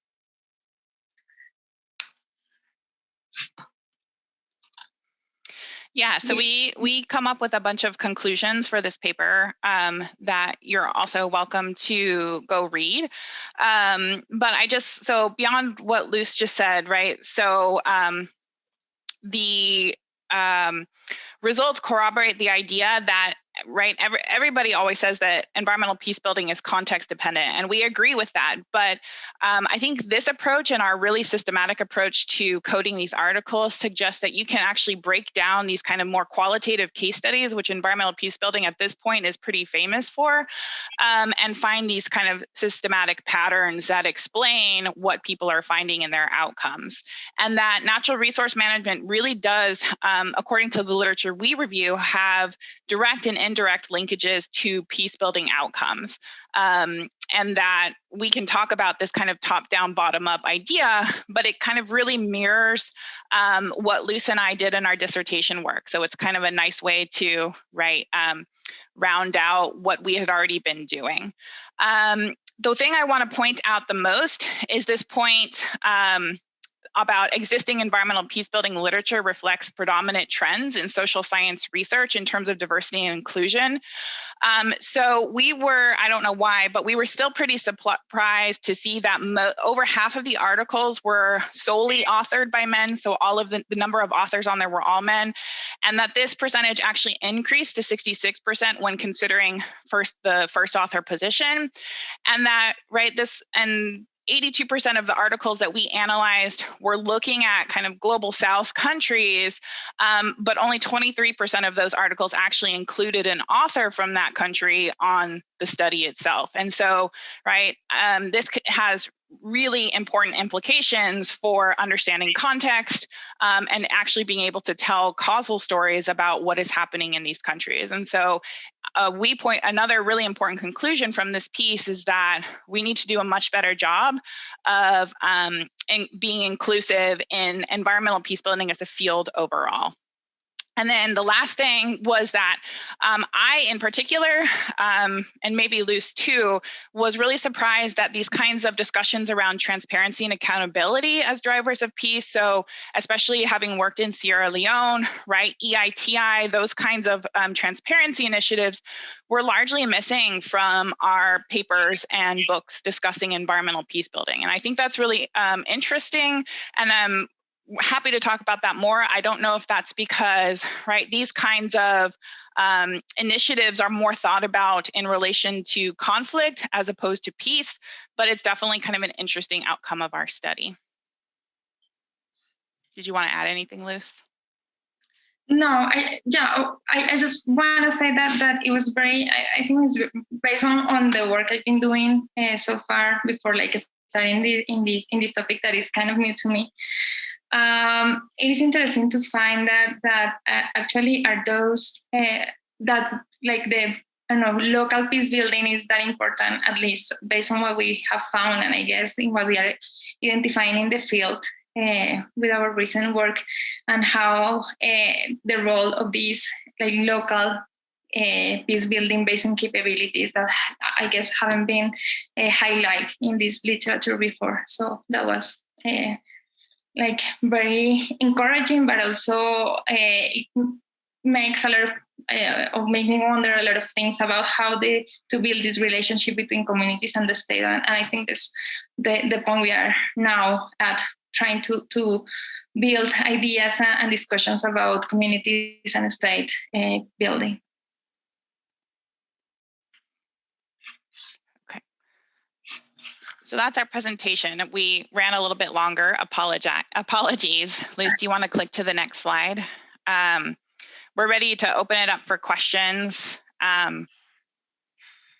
Yeah, so we come up with a bunch of conclusions for this paper that you're also welcome to go read. But so beyond what Luzs just said, right? So the results corroborate the idea that, right, everybody always says that environmental peace building is context dependent, and we agree with that. But I think this approach and our really systematic approach to coding these articles suggests that you can actually break down these kind of more qualitative case studies, which environmental peace building at this point is pretty famous for, and find these kind of systematic patterns that explain what people are finding in their outcomes. And that natural resource management really does, according to the literature we review, have direct and indirect linkages to peace building outcomes. And that we can talk about this kind of top-down, bottom-up idea, but it kind of really mirrors what Luzs and I did in our dissertation work. So it's kind of a nice way to round out what we had already been doing. The thing I want to point out the most is this point about existing environmental peace building literature reflects predominant trends in social science research in terms of diversity and inclusion. So we were, I don't know why, but we were still pretty surprised to see that over half of the articles were solely authored by men. So all of the number of authors on there were all men, and that this percentage actually increased to 66% when considering the first author position. And that, right, 82% of the articles that we analyzed were looking at kind of global South countries, but only 23% of those articles actually included an author from that country on the study itself. And so, right, this has really important implications for understanding context and actually being able to tell causal stories about what is happening in these countries. And so another really important conclusion from this piece is that we need to do a much better job of being inclusive in environmental peace building as a field overall. And then the last thing was that I, in particular, and maybe Luzs too, was really surprised that these kinds of discussions around transparency and accountability as drivers of peace, so especially having worked in Sierra Leone, right, EITI, those kinds of transparency initiatives were largely missing from our papers and books discussing environmental peace building. And I think that's really interesting. And happy to talk about that more. I don't know if that's because, right, these kinds of initiatives are more thought about in relation to conflict as opposed to peace, but it's definitely kind of an interesting outcome of our study. Did you want to add anything, Luzs? No, I just want to say that it was very, I think it's based on the work I've been doing so far before like starting in this topic that is kind of new to me. It is interesting to find that actually are those that like the local peace building is that important, at least based on what we have found, and I guess in what we are identifying in the field with our recent work, and how the role of these like local peace building based on capabilities that I guess haven't been highlighted in this literature before. So that was like very encouraging, but also it makes a lot of making me wonder a lot of things about how to build this relationship between communities and the state. And I think that's the point we are now at, trying to build ideas and discussions about communities and state building. So that's our presentation. We ran a little bit longer. Apologies. Luzs, do you want to click to the next slide? We're ready to open it up for questions.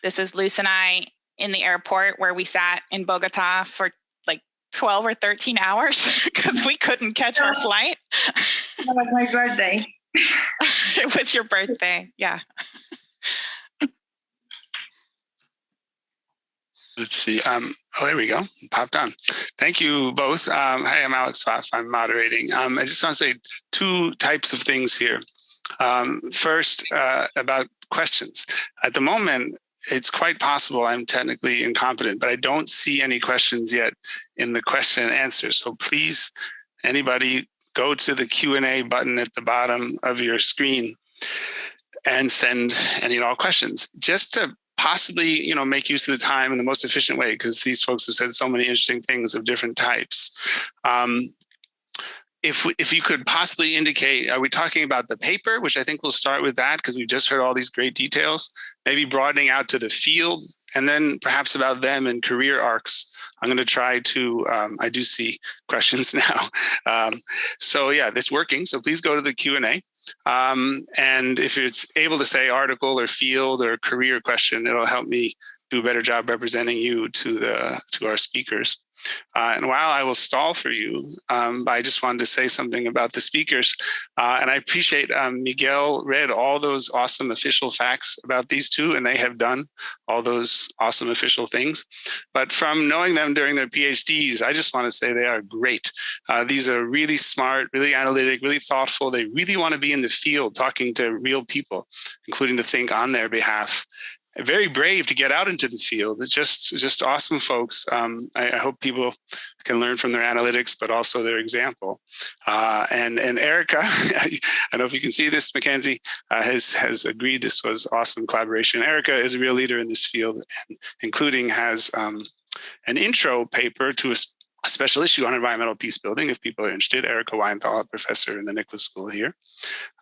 This is Luzs and I in the airport where we sat in Bogotá for like 12 or 13 hours because we couldn't catch our flight. That was my birthday. It was your birthday, yeah. Let's see. Oh, there we go. Popped on. Thank you both. Hi, I'm Alex Pfaff. I'm moderating. I just want to say two types of things here. First, about questions. At the moment, it's quite possible I'm technically incompetent, but I don't see any questions yet in the question and answer. So please, anybody, go to the Q&A button at the bottom of your screen and send any and all questions. Just to possibly, make use of the time in the most efficient way, because these folks have said so many interesting things of different types. If you could possibly indicate, are we talking about the paper, which I think we'll start with that because we've just heard all these great details, maybe broadening out to the field, and then perhaps about them and career arcs. I'm going to try to, I do see questions now. So yeah, this is working. So please go to the Q&A. And if it's able to say article or field or career question, it'll help me do a better job representing you to our speakers. And while I will stall for you, I just wanted to say something about the speakers. And I appreciate Miguel read all those awesome official facts about these two, and they have done all those awesome official things. But from knowing them during their PhDs, I just want to say they are great. These are really smart, really analytic, really thoughtful. They really want to be in the field talking to real people, including to think on their behalf. Very brave to get out into the field. It's just awesome folks. I hope people can learn from their analytics, but also their example. And Erica, I don't know if you can see this, McKenzie, has agreed this was awesome collaboration. Erica is a real leader in this field, and including has an intro paper to a special issue on environmental peace building. If people are interested, Erica Weinthal, a professor in the Nicholas School here.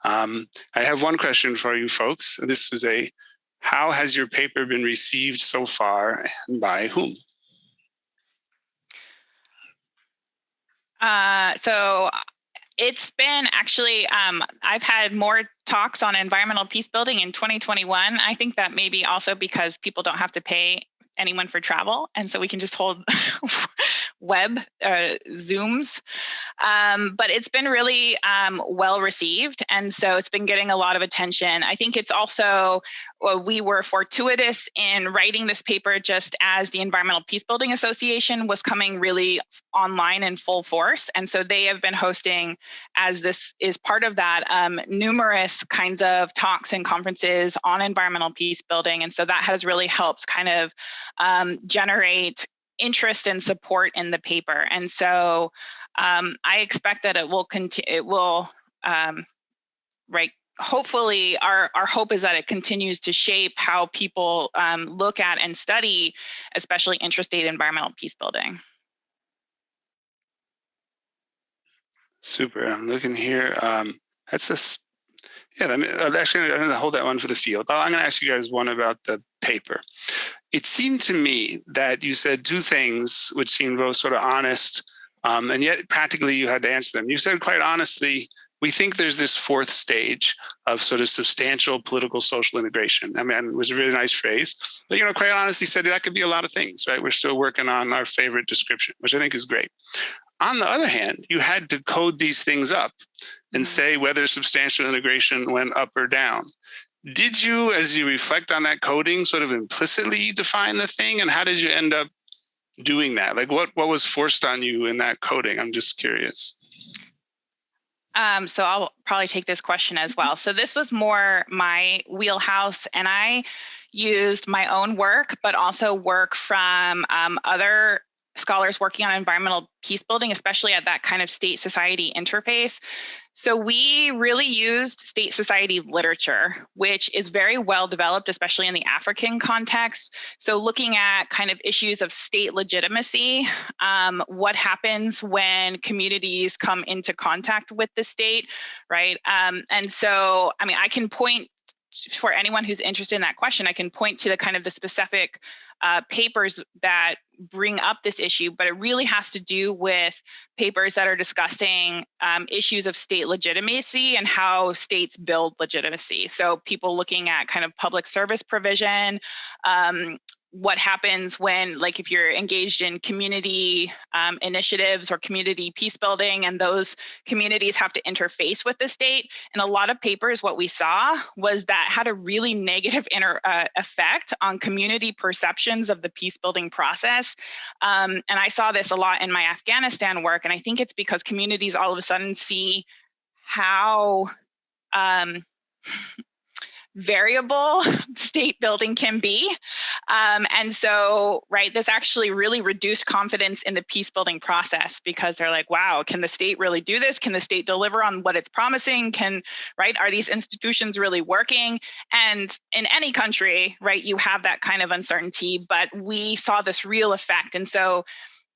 I have one question for you folks. This was how has your paper been received so far and by whom? So it's been actually, I've had more talks on environmental peace building in 2021. I think that maybe also because people don't have to pay anyone for travel, and so we can just hold web Zooms. But it's been really well received, and so it's been getting a lot of attention. I think it's also, we were fortuitous in writing this paper just as the Environmental Peace Building Association was coming really online in full force, and so they have been hosting, as this is part of that, numerous kinds of talks and conferences on environmental peace building, and so that has really helped kind of generate interest and support in the paper. And so I expect that it will continue. It will, right. Hopefully, our hope is that it continues to shape how people look at and study, especially intrastate environmental peace building. Super. I'm looking here. Actually, I'm going to hold that one for the field. I'm going to ask you guys one about the paper. It seemed to me that you said two things which seemed both sort of honest, and yet practically you had to answer them. You said quite honestly, we think there's this fourth stage of sort of substantial political social integration. I mean, it was a really nice phrase, but, quite honestly said that could be a lot of things, right? We're still working on our favorite description, which I think is great. On the other hand, you had to code these things up and say whether substantial integration went up or down. Did you, as you reflect on that coding, sort of implicitly define the thing? And how did you end up doing that? Like what was forced on you in that coding? I'm just curious. So I'll probably take this question as well. So this was more my wheelhouse, and I used my own work, but also work from other scholars working on environmental peace building, especially at that kind of state-society interface. So we really used state society literature, which is very well developed, especially in the African context. So looking at kind of issues of state legitimacy, what happens when communities come into contact with the state, right? And so, I mean, I can point, for anyone who's interested in that question, I can point to the kind of the specific papers that bring up this issue, but it really has to do with papers that are discussing issues of state legitimacy and how states build legitimacy. So people looking at kind of public service provision, what happens when, like, if you're engaged in community initiatives or community peace building, and those communities have to interface with the state. And a lot of papers, what we saw was that had a really negative effect on community perceptions of the peace building process. And I saw this a lot in my Afghanistan work, and I think it's because communities all of a sudden see how variable state building can be. And so, right, this actually really reduced confidence in the peace building process, because they're like, wow, can the state really do this? Can the state deliver on what it's promising? Are these institutions really working? And in any country, right, you have that kind of uncertainty, but we saw this real effect. And so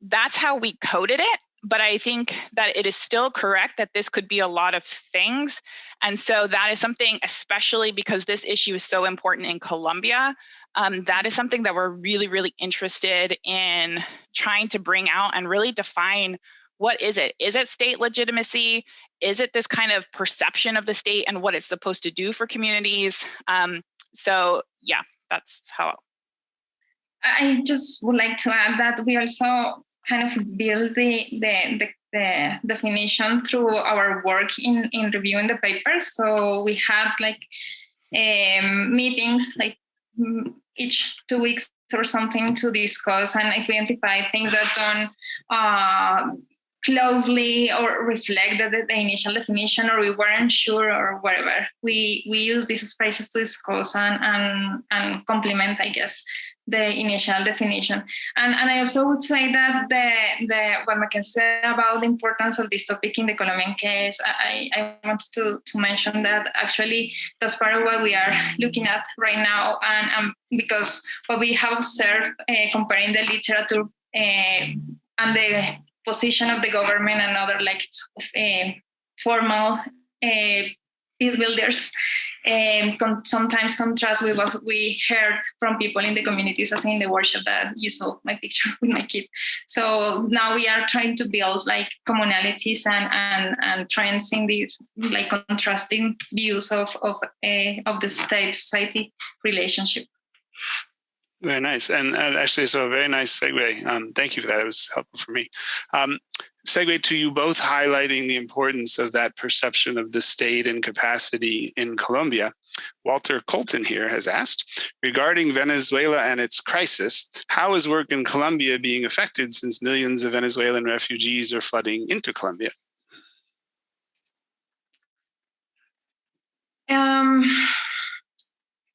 that's how we coded it. But I think that it is still correct that this could be a lot of things. And so that is something, especially because this issue is so important in Colombia, that is something that we're really, really interested in trying to bring out and really define. What is it? Is it state legitimacy? Is it this kind of perception of the state and what it's supposed to do for communities? So yeah, that's how. I just would like to add that we also kind of build the definition through our work in reviewing the papers. So we had like meetings like each 2 weeks or something to discuss and identify things that don't closely or reflect the initial definition, or we weren't sure, or whatever. We use these spaces to discuss and complement, I guess, the initial definition. And I also would say that what McKenzie said about the importance of this topic in the Colombian case, I wanted to mention that actually that's part of what we are looking at right now. And because what we have observed comparing the literature and the position of the government and other like formal peace builders sometimes contrast with what we heard from people in the communities, as in the workshop that you saw my picture with my kid. So now we are trying to build like commonalities and trends in these like contrasting views of the state-society relationship. Very nice. And actually, so a very nice segue. Thank you for that. It was helpful for me. Segue to you both highlighting the importance of that perception of the state and capacity in Colombia. Walter Colton here has asked, regarding Venezuela and its crisis, how is work in Colombia being affected since millions of Venezuelan refugees are flooding into Colombia?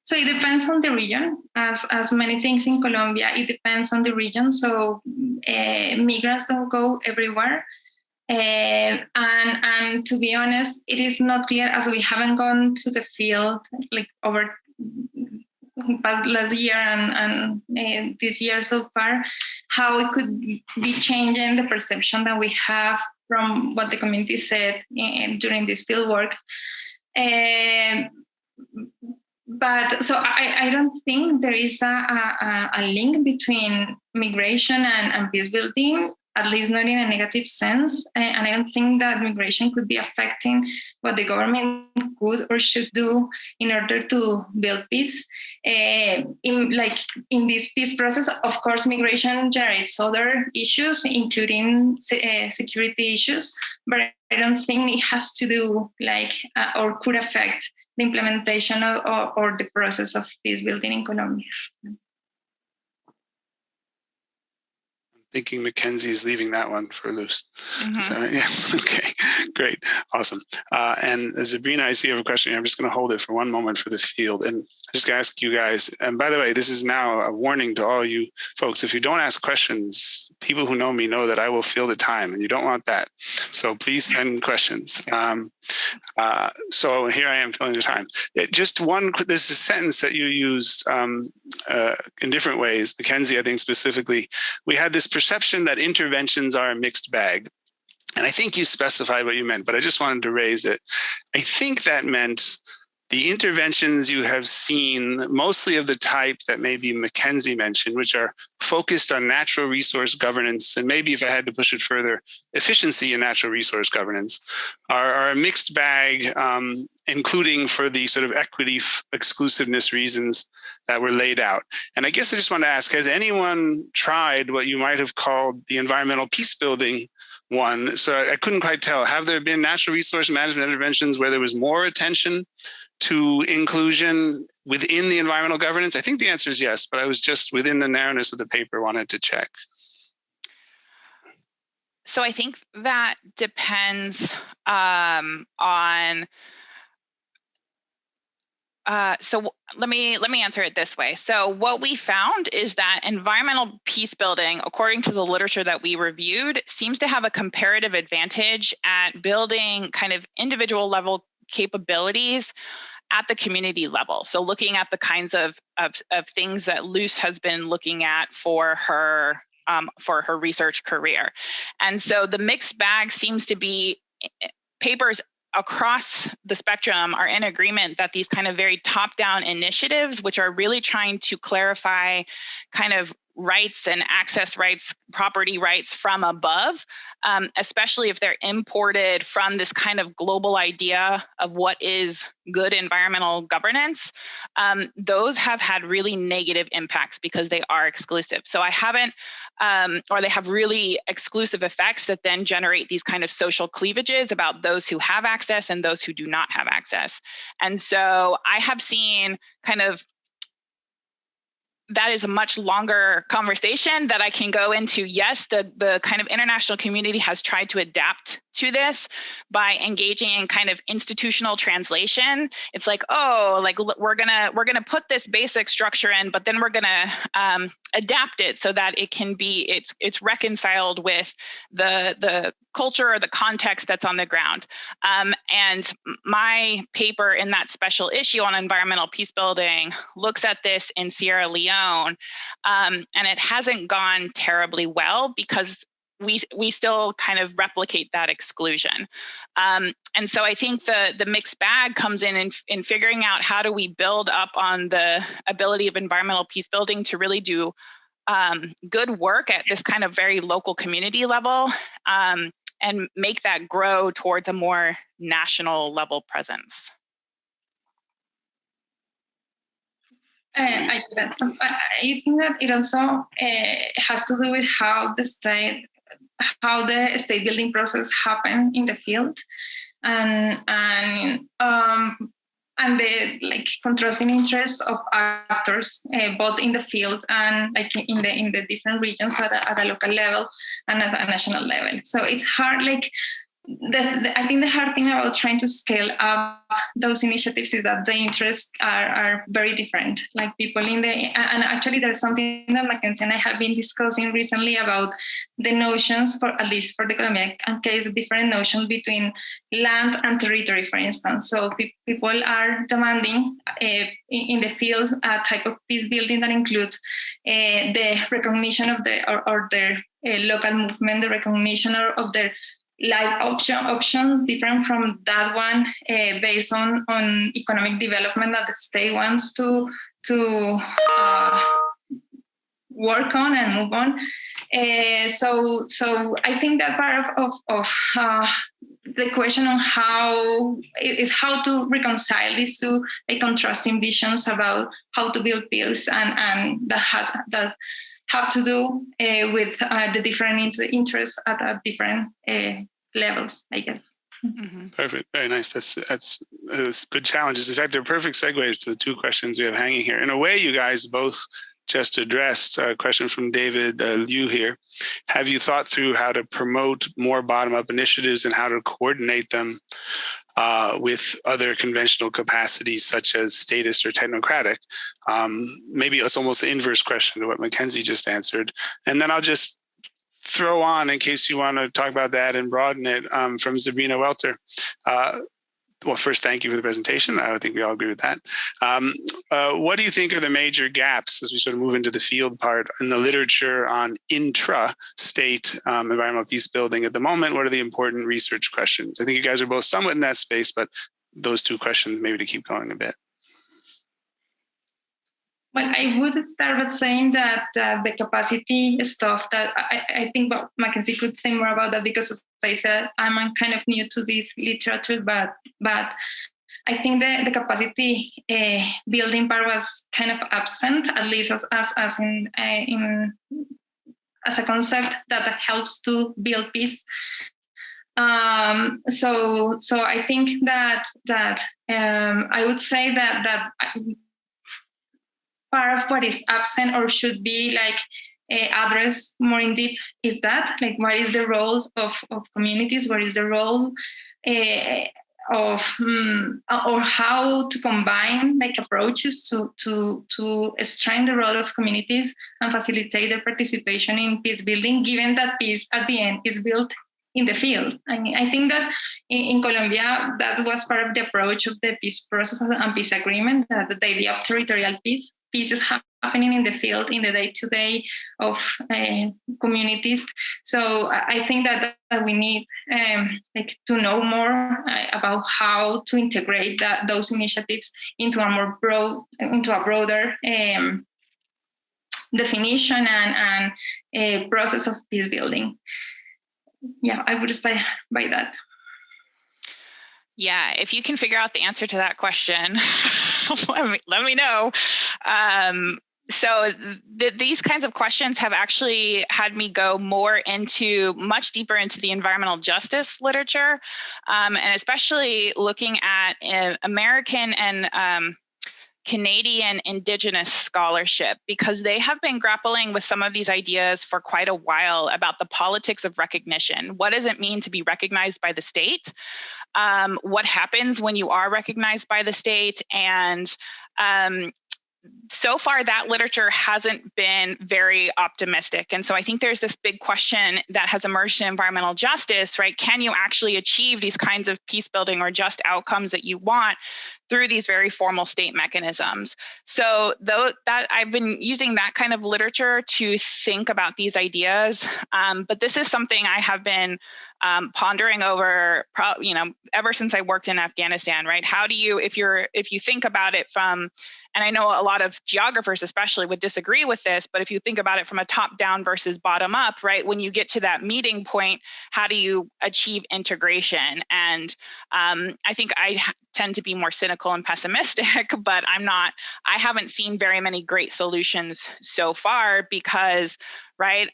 So it depends on the region, as many things in Colombia, it depends on the region. So migrants don't go everywhere. And to be honest, it is not clear, as we haven't gone to the field like over last year and this year so far, how it could be changing the perception that we have from what the community said during this field work. But so I don't think there is a link between migration and peace building, at least not in a negative sense. And I don't think that migration could be affecting what the government could or should do in order to build peace. In this peace process, of course, migration generates other issues, including security issues, but I don't think it has to do or could affect the implementation or the process of peace building in Colombia. Thinking McKenzie is leaving that one for Luzs. So, yes, okay, great, awesome. And Sabrina, I see you have a question. I'm just going to hold it for one moment for the field. And I just ask you guys, and by the way, this is now a warning to all you folks. If you don't ask questions, people who know me know that I will fill the time, and you don't want that. So please send questions. So here I am filling the time. Just one, there's a sentence that you used in different ways. McKenzie, I think specifically, we had this perception that interventions are a mixed bag. And I think you specified what you meant, but I just wanted to raise it. I think that meant the interventions you have seen, mostly of the type that maybe McKenzie mentioned, which are focused on natural resource governance, and maybe if I had to push it further, efficiency in natural resource governance, are a mixed bag, including for the sort of equity exclusiveness reasons that were laid out. And I guess I just want to ask, has anyone tried what you might have called the environmental peace building one? So I couldn't quite tell. Have there been natural resource management interventions where there was more attention to inclusion within the environmental governance? I think the answer is yes, but I was just within the narrowness of the paper wanted to check. So I think that depends on. So let me answer it this way. So what we found is that environmental peace building, according to the literature that we reviewed, seems to have a comparative advantage at building kind of individual level capabilities at the community level. So looking at the kinds of things that Luzs has been looking at for her research career. And so the mixed bag seems to be papers across the spectrum are in agreement that these kind of very top-down initiatives, which are really trying to clarify kind of rights and access rights, property rights from above, especially if they're imported from this kind of global idea of what is good environmental governance, those have had really negative impacts because they are exclusive. So I haven't, or they have really exclusive effects that then generate these kind of social cleavages about those who have access and those who do not have access. And so I have seen kind of, that is a much longer conversation that I can go into. Yes, the kind of international community has tried to adapt to this by engaging in kind of institutional translation. It's like, oh, like we're gonna put this basic structure in, but then we're gonna adapt it so that it can be it's reconciled with the culture or the context that's on the ground. And my paper in that special issue on environmental peace building looks at this in Sierra Leone, and it hasn't gone terribly well because we still kind of replicate that exclusion. And so I think the mixed bag comes in figuring out how do we build up on the ability of environmental peace building to really do good work at this kind of very local community level, and make that grow towards a more national level presence. I think that it also has to do with how the state building process happened in the field, and the like contrasting interests of actors both in the field and like in the different regions at a local level and at a national level. So it's hard, like I think the hard thing about trying to scale up those initiatives is that the interests are very different. Like people and actually there's something that McKenzie and I have been discussing recently about the notions, for at least for the Colombian case, the different notions between land and territory, for instance. So people are demanding in the field a type of peace building that includes the recognition of their local movement, the recognition of their like options different from that one based on economic development that the state wants to work on and move on. So I think that part of the question on how to reconcile these two contrasting visions about how to build peace and that have to do with the different interests at different levels, I guess. Mm-hmm. Perfect. Very nice. That's good challenges. In fact, they're perfect segues to the two questions we have hanging here. In a way, you guys both just addressed a question from David Liu here. Have you thought through how to promote more bottom-up initiatives and how to coordinate them with other conventional capacities such as statist or technocratic? Maybe it's almost the inverse question to what McKenzie just answered. And then I'll just throw on, in case you want to talk about that and broaden it, from Sabrina Welter. Well, first, thank you for the presentation. I think we all agree with that. What do you think are the major gaps as we sort of move into the field part in the literature on intra-state environmental peace building at the moment? What are the important research questions? I think you guys are both somewhat in that space, but those two questions maybe to keep going a bit. Well, I would start with saying that the capacity stuff that I think McKenzie could say more about that, because as I said, I'm kind of new to this literature, but I think the capacity building part was kind of absent, at least as a concept that helps to build peace. So I think that I would say that part of what is absent or should be addressed more in depth is that, what is the role of communities? What is the role of or how to combine approaches to strengthen the role of communities and facilitate their participation in peace building, given that peace at the end is built in the field. I mean, I think that in Colombia, that was part of the approach of the peace process and peace agreement, that the idea of territorial peace is happening in the field, in the day-to-day of communities. So I think that we need to know more about how to integrate those initiatives into a broader definition and process of peace building. Yeah, I would start by that. Yeah, if you can figure out the answer to that question, let me know. So these kinds of questions have actually had me go much deeper into the environmental justice literature, and especially looking at American and Canadian Indigenous scholarship, because they have been grappling with some of these ideas for quite a while about the politics of recognition. What does it mean to be recognized by the state? What happens when you are recognized by the state? And so far, that literature hasn't been very optimistic. And so I think there's this big question that has emerged in environmental justice, right? Can you actually achieve these kinds of peace building or just outcomes that you want through these very formal state mechanisms? So that I've been using that kind of literature to think about these ideas. But this is something I have been pondering over, ever since I worked in Afghanistan, right? How do you, if you think about it from, and I know a lot of geographers especially would disagree with this, but if you think about it from a top down versus bottom up, right? When you get to that meeting point, how do you achieve integration? And I think I tend to be more cynical and pessimistic, but I haven't seen very many great solutions so far because, right?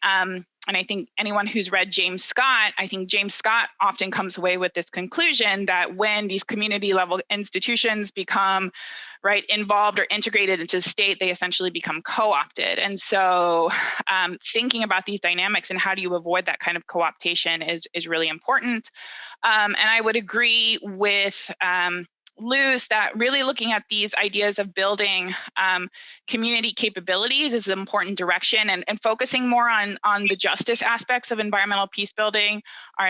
And I think anyone who's read James Scott, I think James Scott often comes away with this conclusion that when these community level institutions become involved or integrated into the state, they essentially become co-opted. And so thinking about these dynamics and how do you avoid that kind of co-optation is really important. And I would agree with Luzs that really looking at these ideas of building community capabilities is an important direction, and focusing more on the justice aspects of environmental peace building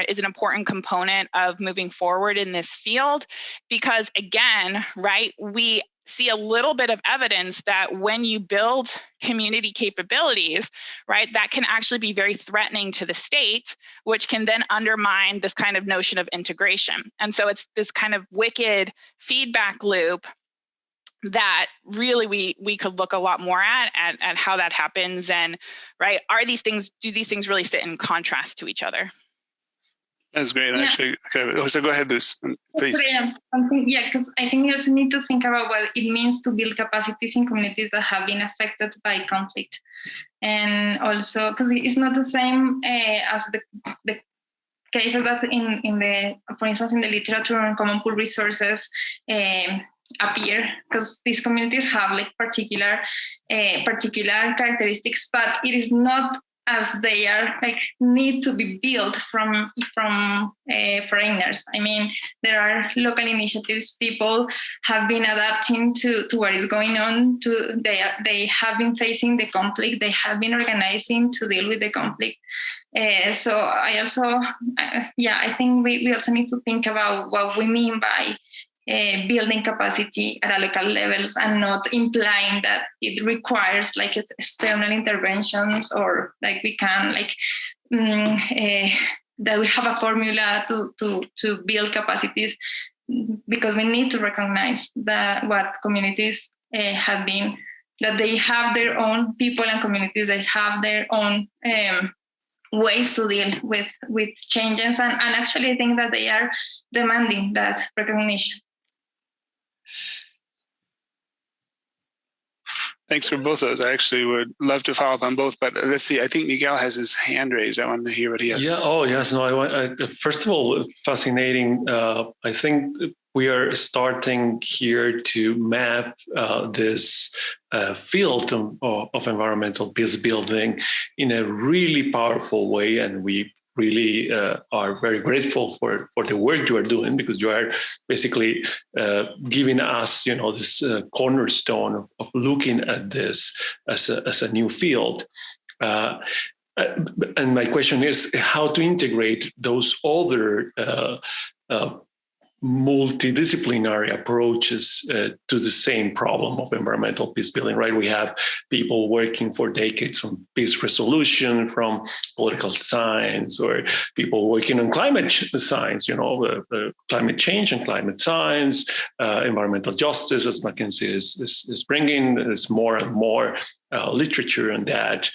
is an important component of moving forward in this field. Because again, right, we see a little bit of evidence that when you build community capabilities, right, that can actually be very threatening to the state, which can then undermine this kind of notion of integration. And so it's this kind of wicked feedback loop that really we could look a lot more at how that happens, and right, do these things really sit in contrast to each other? That's great, actually. Okay, so go ahead, Luzs, please. Because I think we also need to think about what it means to build capacities in communities that have been affected by conflict. And also, because it's not the same as the cases that in the, for instance, in the literature on common pool resources appear, because these communities have like particular characteristics, but it is not as they are like need to be built from foreigners. I mean, there are local initiatives. People have been adapting to what is going on. They have been facing the conflict. They have been organizing to deal with the conflict. So I also, I think we also need to think about what we mean by building capacity at a local levels, and not implying that it requires like external interventions, or like we can that we have a formula to build capacities, because we need to recognize that what communities have been, that they have their own people and communities, they have their own ways to deal with changes, and actually I think that they are demanding that recognition. Thanks for both of those. I actually would love to follow up on both, but let's see. I think Miguel has his hand raised. I want to hear what he has. Yeah. Oh, yes. No. First of all, fascinating. I think we are starting here to map this field of environmental peace building in a really powerful way, and we really are very grateful for the work you are doing, because you are basically giving us, this cornerstone of looking at this as a new field. And my question is how to integrate those other multidisciplinary approaches to the same problem of environmental peace building, right? We have people working for decades on peace resolution from political science, or people working on climate science, climate change and climate science, environmental justice, as McKenzie is bringing. There's more and more literature on that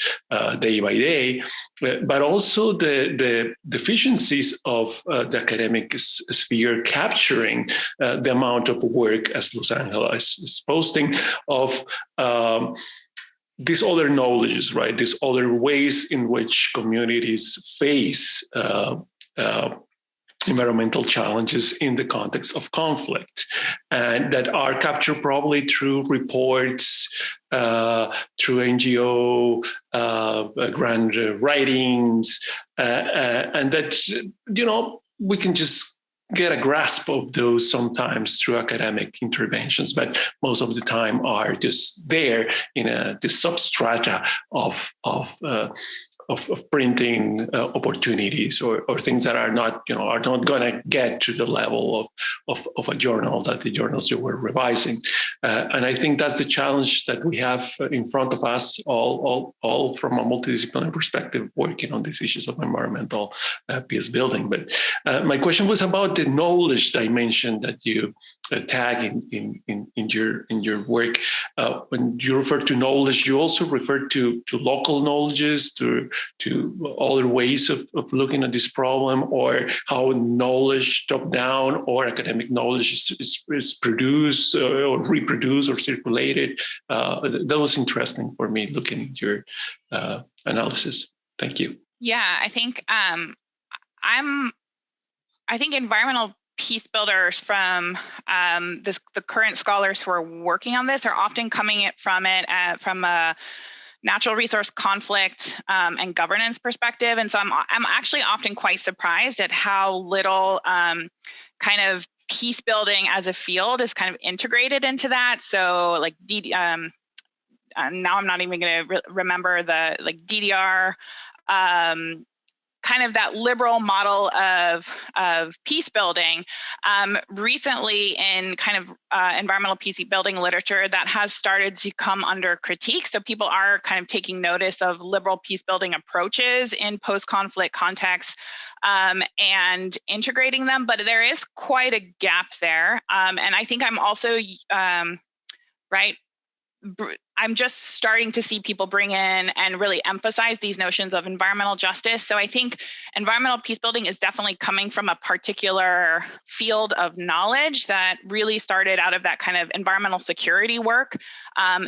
day by day, but also the deficiencies of the academic sphere capturing the amount of work, as Los Angeles is posting, of these other knowledges, right? These other ways in which communities face environmental challenges in the context of conflict, and that are captured probably through reports, through NGO grant writings, and that, we can just get a grasp of those sometimes through academic interventions, but most of the time are just there in the substrata of printing opportunities, or things that are not going to get to the level of a journal, that the journals you were revising. And I think that's the challenge that we have in front of us, all from a multidisciplinary perspective, working on these issues of environmental peace building. But my question was about the knowledge dimension that you tag in your work. When you refer to knowledge, you also refer to local knowledges, to other ways of looking at this problem, or how knowledge top down or academic knowledge is produced or reproduced or circulated. That was interesting for me looking at your analysis. Thank you. Yeah, I think I think environmental peace builders from the current scholars who are working on this are often coming from a natural resource conflict and governance perspective. And so I'm actually often quite surprised at how little kind of peace building as a field is kind of integrated into that. So like now I'm not even going to remember the DDR kind kind of that liberal model of peace building, recently in kind of environmental peace building literature, that has started to come under critique. So people are kind of taking notice of liberal peace building approaches in post-conflict contexts and integrating them, but there is quite a gap there. And I think I'm also, I'm just starting to see people bring in and really emphasize these notions of environmental justice. So I think environmental peace building is definitely coming from a particular field of knowledge that really started out of that kind of environmental security work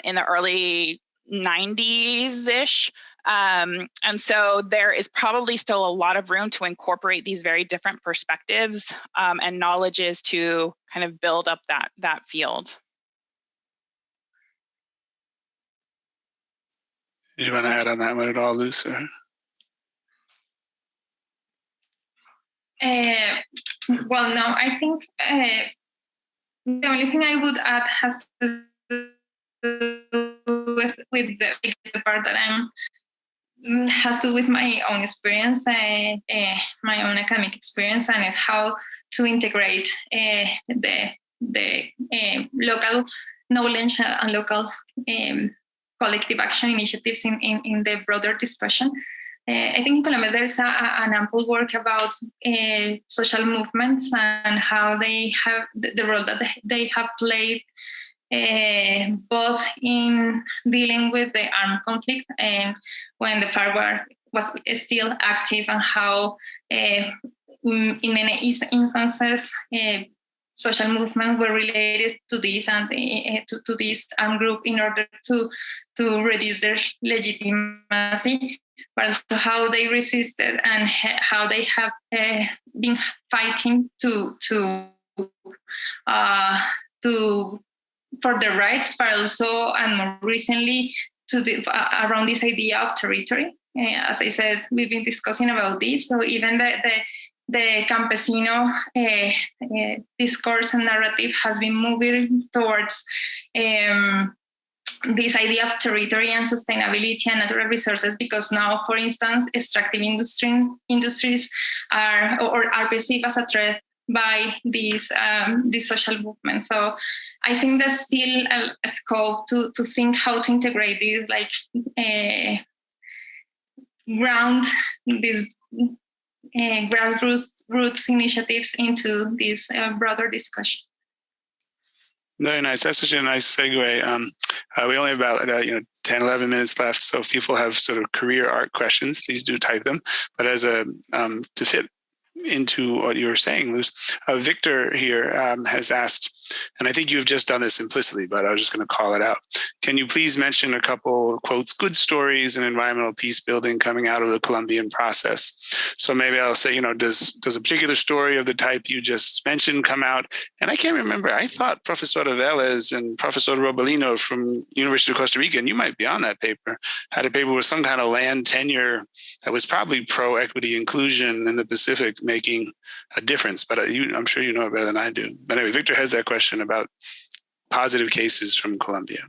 in the early 90s-ish. And so there is probably still a lot of room to incorporate these very different perspectives and knowledges to kind of build up that field. Do you want to add on that one at all, Luzs? Well, no, I think the only thing I would add has to do with the part that has to do with my own experience, my own academic experience, and it's how to integrate the local knowledge and local collective action initiatives in the broader discussion. I think in Colombia there's an ample work about social movements and how they have the role that they have played both in dealing with the armed conflict and when the FARC war was still active, and how in many instances social movements were related to this and to this armed group in order to reduce their legitimacy, but also how they resisted and how they have been fighting for their rights, but also, and more recently, around this idea of territory. As I said, we've been discussing about this. So even the campesino discourse and narrative has been moving towards this idea of territory and sustainability and natural resources, because now, for instance, extractive industries are perceived as a threat by these social movements. So I think there's still a scope to think how to integrate these, like ground these grassroots initiatives into this broader discussion. Very nice. That's such a nice segue. We only have about 10, 11 minutes left. So if people have sort of career arc questions, please do type them. But as to fit into what you were saying, Luzs, Victor here has asked, and I think you've just done this implicitly, but I was just going to call it out. Can you please mention a couple, quotes, good stories in environmental peace building coming out of the Colombian process? So maybe I'll say, does a particular story of the type you just mentioned come out? And I can't remember. I thought Professor Vélez and Professor Robalino from University of Costa Rica, and you might be on that paper, had a paper with some kind of land tenure that was probably pro-equity inclusion in the Pacific making a difference. But I'm sure you know it better than I do. But anyway, Victor has that question about positive cases from Colombia.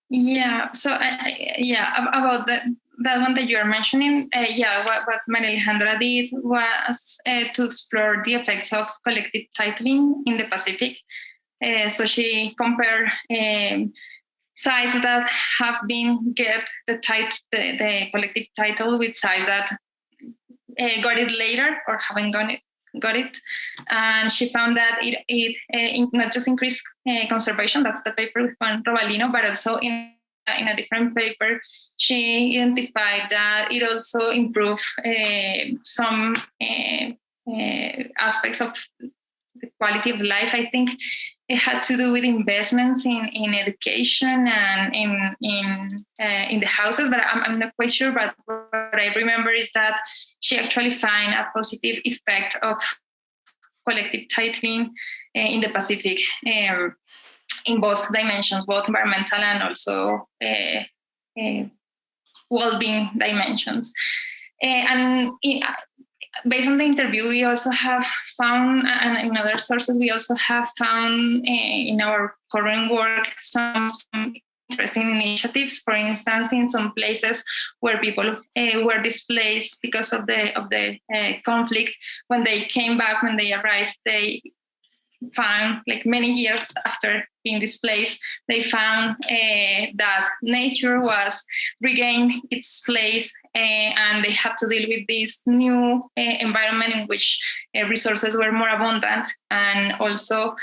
Yeah, so about that one that you are mentioning, what Maria Alejandra did was to explore the effects of collective titling in the Pacific. So she compared sites that have been get the collective title with sites that got it later or haven't got it, and she found that it not just increased conservation, that's the paper with Juan Robalino, but also in a different paper she identified that it also improved some aspects of the quality of life. I think it had to do with investments in education and in the houses, but I'm not quite sure. But what I remember is that she actually found a positive effect of collective titling in the Pacific in both dimensions, both environmental and also well-being dimensions. Based on the interview, we also have found, and in other sources, we also have found in our current work some interesting initiatives. For instance, in some places where people were displaced because of the conflict, when they came back, when they arrived, they found, like many years after being displaced, they found that nature was regained its place, and they had to deal with this new environment in which resources were more abundant, and also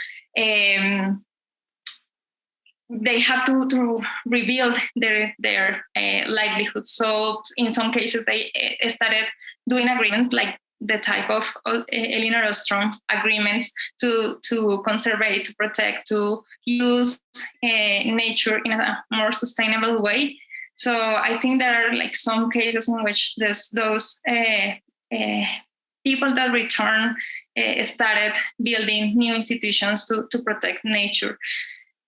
they have to rebuild their livelihood. So in some cases, they started doing agreements like the type of Elinor Ostrom agreements to conserve, to protect, to use nature in a more sustainable way. So I think there are like some cases in which there's those people that return started building new institutions to protect nature.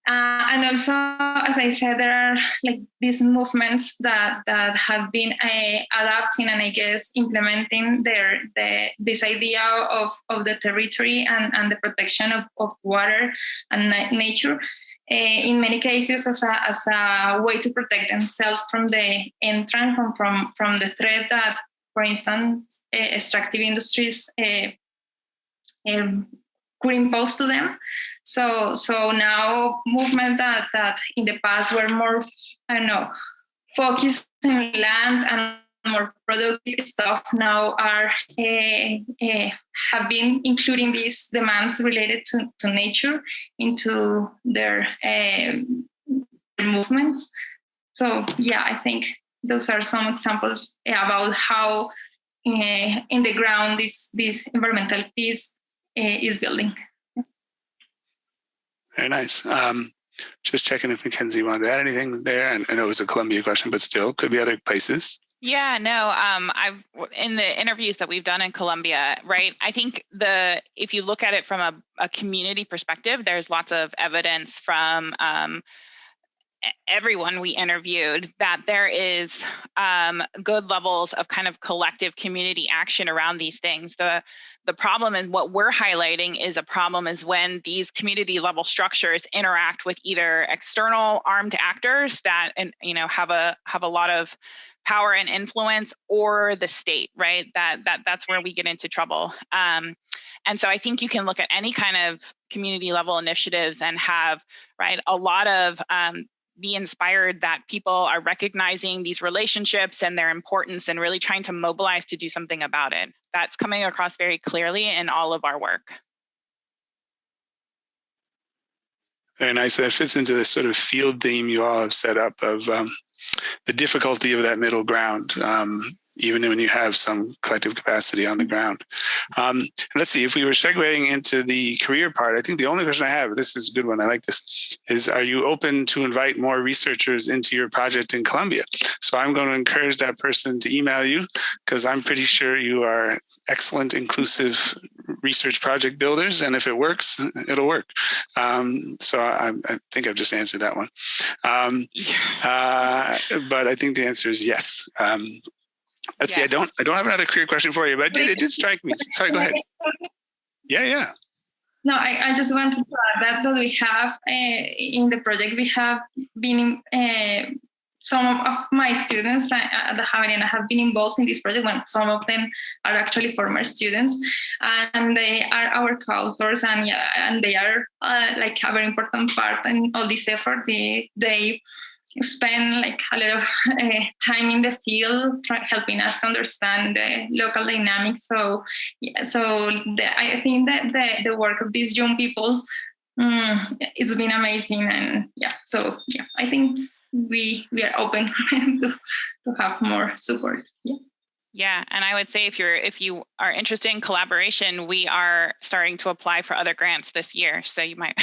And also, as I said, there are like these movements that have been adapting and I guess implementing this idea of the territory and the protection of water and nature. In many cases, as a way to protect themselves from the entrance and from the threat that, for instance, extractive industries could impose to them. So now movements that in the past were more, focused on land and more productive stuff now are have been including these demands related to nature into their movements. So yeah, I think those are some examples about how in the ground this environmental peace is building. Very nice. Just checking if McKenzie wanted to add anything there. And I know it was a Colombia question, but still could be other places. Yeah, no, I've in the interviews that we've done in Colombia, right? I think if you look at it from a community perspective, there's lots of evidence from everyone we interviewed that there is good levels of kind of collective community action around these things. The problem and what we're highlighting is when these community level structures interact with either external armed actors that have a lot of power and influence, or the state, right? That's where we get into trouble. And so I think you can look at any kind of community level initiatives and have, right, a lot of be inspired that people are recognizing these relationships and their importance and really trying to mobilize to do something about it. That's coming across very clearly in all of our work. Very nice. That fits into this sort of field theme you all have set up of the difficulty of that middle ground, even when you have some collective capacity on the ground. Let's see, if we were segueing into the career part, I think the only question I have, this is a good one, I like this, is are you open to invite more researchers into your project in Colombia? So I'm going to encourage that person to email you, because I'm pretty sure you are excellent, inclusive research project builders, and if it works, it'll work. So I think I've just answered that one. But I think the answer is yes. Let's see. I don't have another career question for you, but it did strike me. Sorry, go ahead. Yeah. No, I just wanted to add that we have in the project, we have been some of my students at the Javeriana have been involved in this project. When some of them are actually former students, and they are our co-authors, and they are like a very important part in all this effort. They spend like a lot of time in the field helping us to understand the local dynamics. So I think that the work of these young people, it's been amazing. And I think we are open to have more support. Yeah, and I would say if you are interested in collaboration, we are starting to apply for other grants this year. So you might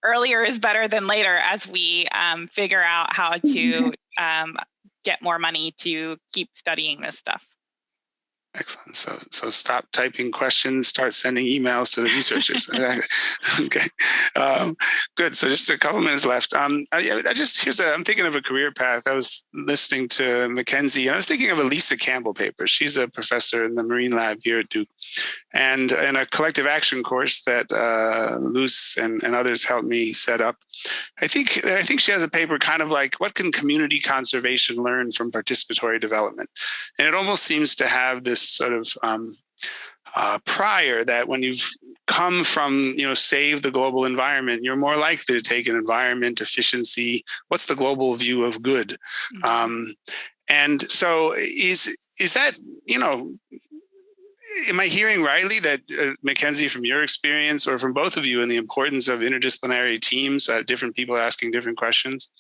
earlier is better than later as we figure out how to get more money to keep studying this stuff. Excellent. So stop typing questions, start sending emails to the researchers. Okay. Good. So just a couple minutes left. I'm thinking of a career path. I was listening to McKenzie, and I was thinking of a Lisa Campbell paper. She's a professor in the Marine Lab here at Duke. And in a collective action course that Luzs and others helped me set up, I think she has a paper kind of like, what can community conservation learn from participatory development? And it almost seems to have this sort of prior that when you've come from, save the global environment, you're more likely to take an environment, efficiency. What's the global view of good? Mm-hmm. And so is that, am I hearing rightly that, McKenzie, from your experience or from both of you, and the importance of interdisciplinary teams, different people asking different questions,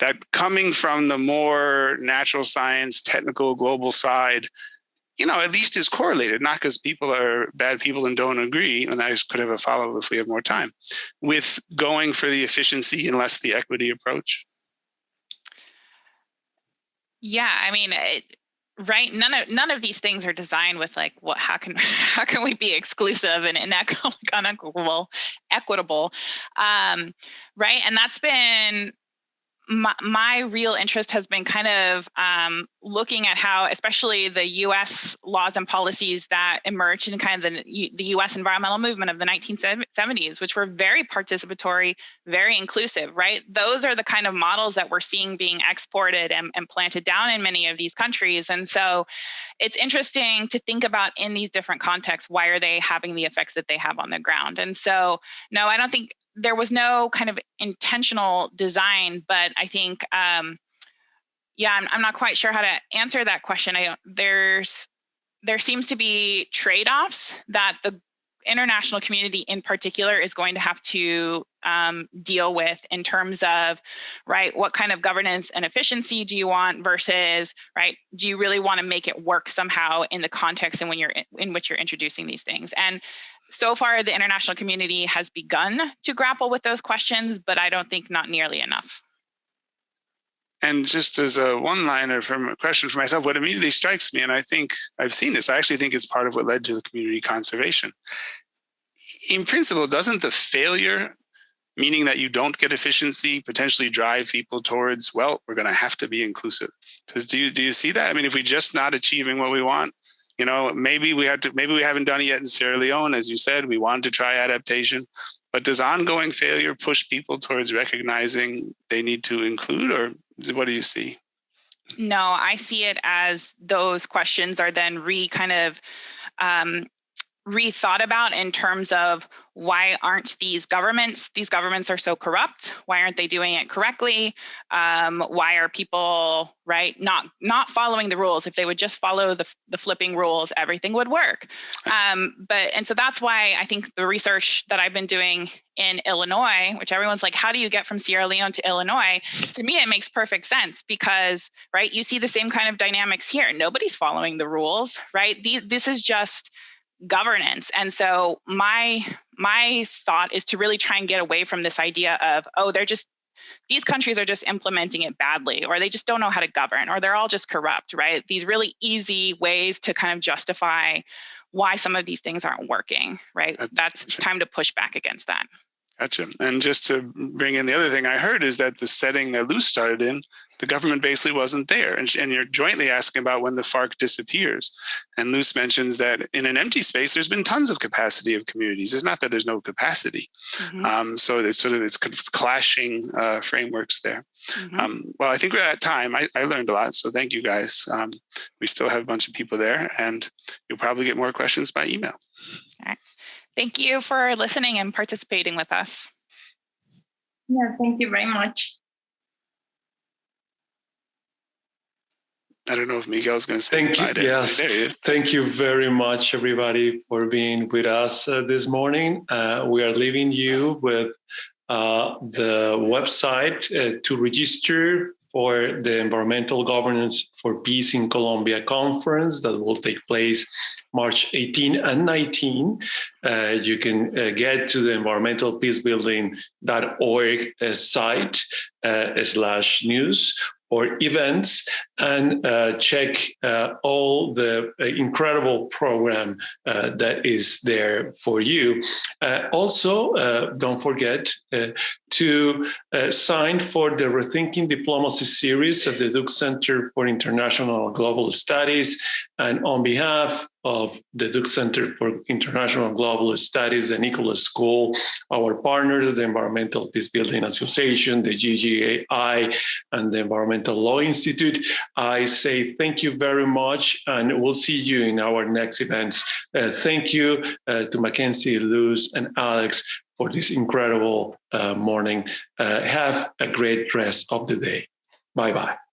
that coming from the more natural science, technical, global side, at least is correlated, not because people are bad people and don't agree, and I could have a follow-up if we have more time, with going for the efficiency and less the equity approach? Yeah, I mean, right. None of these things are designed with like, how can we be exclusive and unequitable, equitable, right? And that's been my real interest has been kind of looking at how, especially the U.S. laws and policies that emerged in kind of the U.S. environmental movement of the 1970s, which were very participatory, very inclusive, right? Those are the kind of models that we're seeing being exported and planted down in many of these countries. And so it's interesting to think about in these different contexts, why are they having the effects that they have on the ground? And so, no, I don't think there was no kind of intentional design, but I think, I'm not quite sure how to answer that question. There seems to be trade-offs that the international community in particular is going to have to deal with in terms of, right, what kind of governance and efficiency do you want versus, right, do you really want to make it work somehow in the context in which you're introducing these things? And so far, the international community has begun to grapple with those questions, but I don't think not nearly enough. And just as a one-liner from a question for myself, what immediately strikes me, and I think I've seen this, I actually think it's part of what led to the community conservation. In principle, doesn't the failure, meaning that you don't get efficiency, potentially drive people towards, well, we're going to have to be inclusive? Because do you see that? I mean, if we're just not achieving what we want, maybe we haven't done it yet in Sierra Leone, as you said, we wanted to try adaptation, but does ongoing failure push people towards recognizing they need to include, or what do you see? No, I see it as those questions are then rethought about in terms of why aren't these governments are so corrupt? Why aren't they doing it correctly? Why are people, right, not following the rules? If they would just follow the flipping rules, everything would work. And so that's why I think the research that I've been doing in Illinois, which everyone's like, how do you get from Sierra Leone to Illinois? To me, it makes perfect sense because, right, you see the same kind of dynamics here. Nobody's following the rules, right? This is just governance. And so my thought is to really try and get away from this idea of, these countries are just implementing it badly, or they just don't know how to govern, or they're all just corrupt, right? These really easy ways to kind of justify why some of these things aren't working, right? It's time to push back against that. Gotcha. And just to bring in the other thing I heard is that the setting that Luzs started in, the government basically wasn't there. And you're jointly asking about when the FARC disappears. And Luzs mentions that in an empty space, there's been tons of capacity of communities. It's not that there's no capacity. Mm-hmm. So it's clashing frameworks there. Mm-hmm. Well, I think we're at time. I learned a lot. So thank you guys. We still have a bunch of people there, and you'll probably get more questions by email. All right. Thank you for listening and participating with us. Yeah, thank you very much. I don't know if Miguel's going to say goodbye. Thank you. Yes. There he is. Thank you very much, everybody, for being with us this morning. We are leaving you with the website to register for the Environmental Governance for Peace in Colombia conference that will take place March 18 and 19. You can get to the environmentalpeacebuilding.org site /news or events, and check all the incredible program that is there for you. Also, don't forget to sign for the Rethinking Diplomacy series at the Duke Center for International and Global Studies. And on behalf of the Duke Center for International and Global Studies, the Nicholas School, our partners, the Environmental Peacebuilding Association, the GGAI, and the Environmental Law Institute, I say thank you very much, and we'll see you in our next events. Thank you to McKenzie, Luzs, and Alex for this incredible morning. Have a great rest of the day. Bye-bye.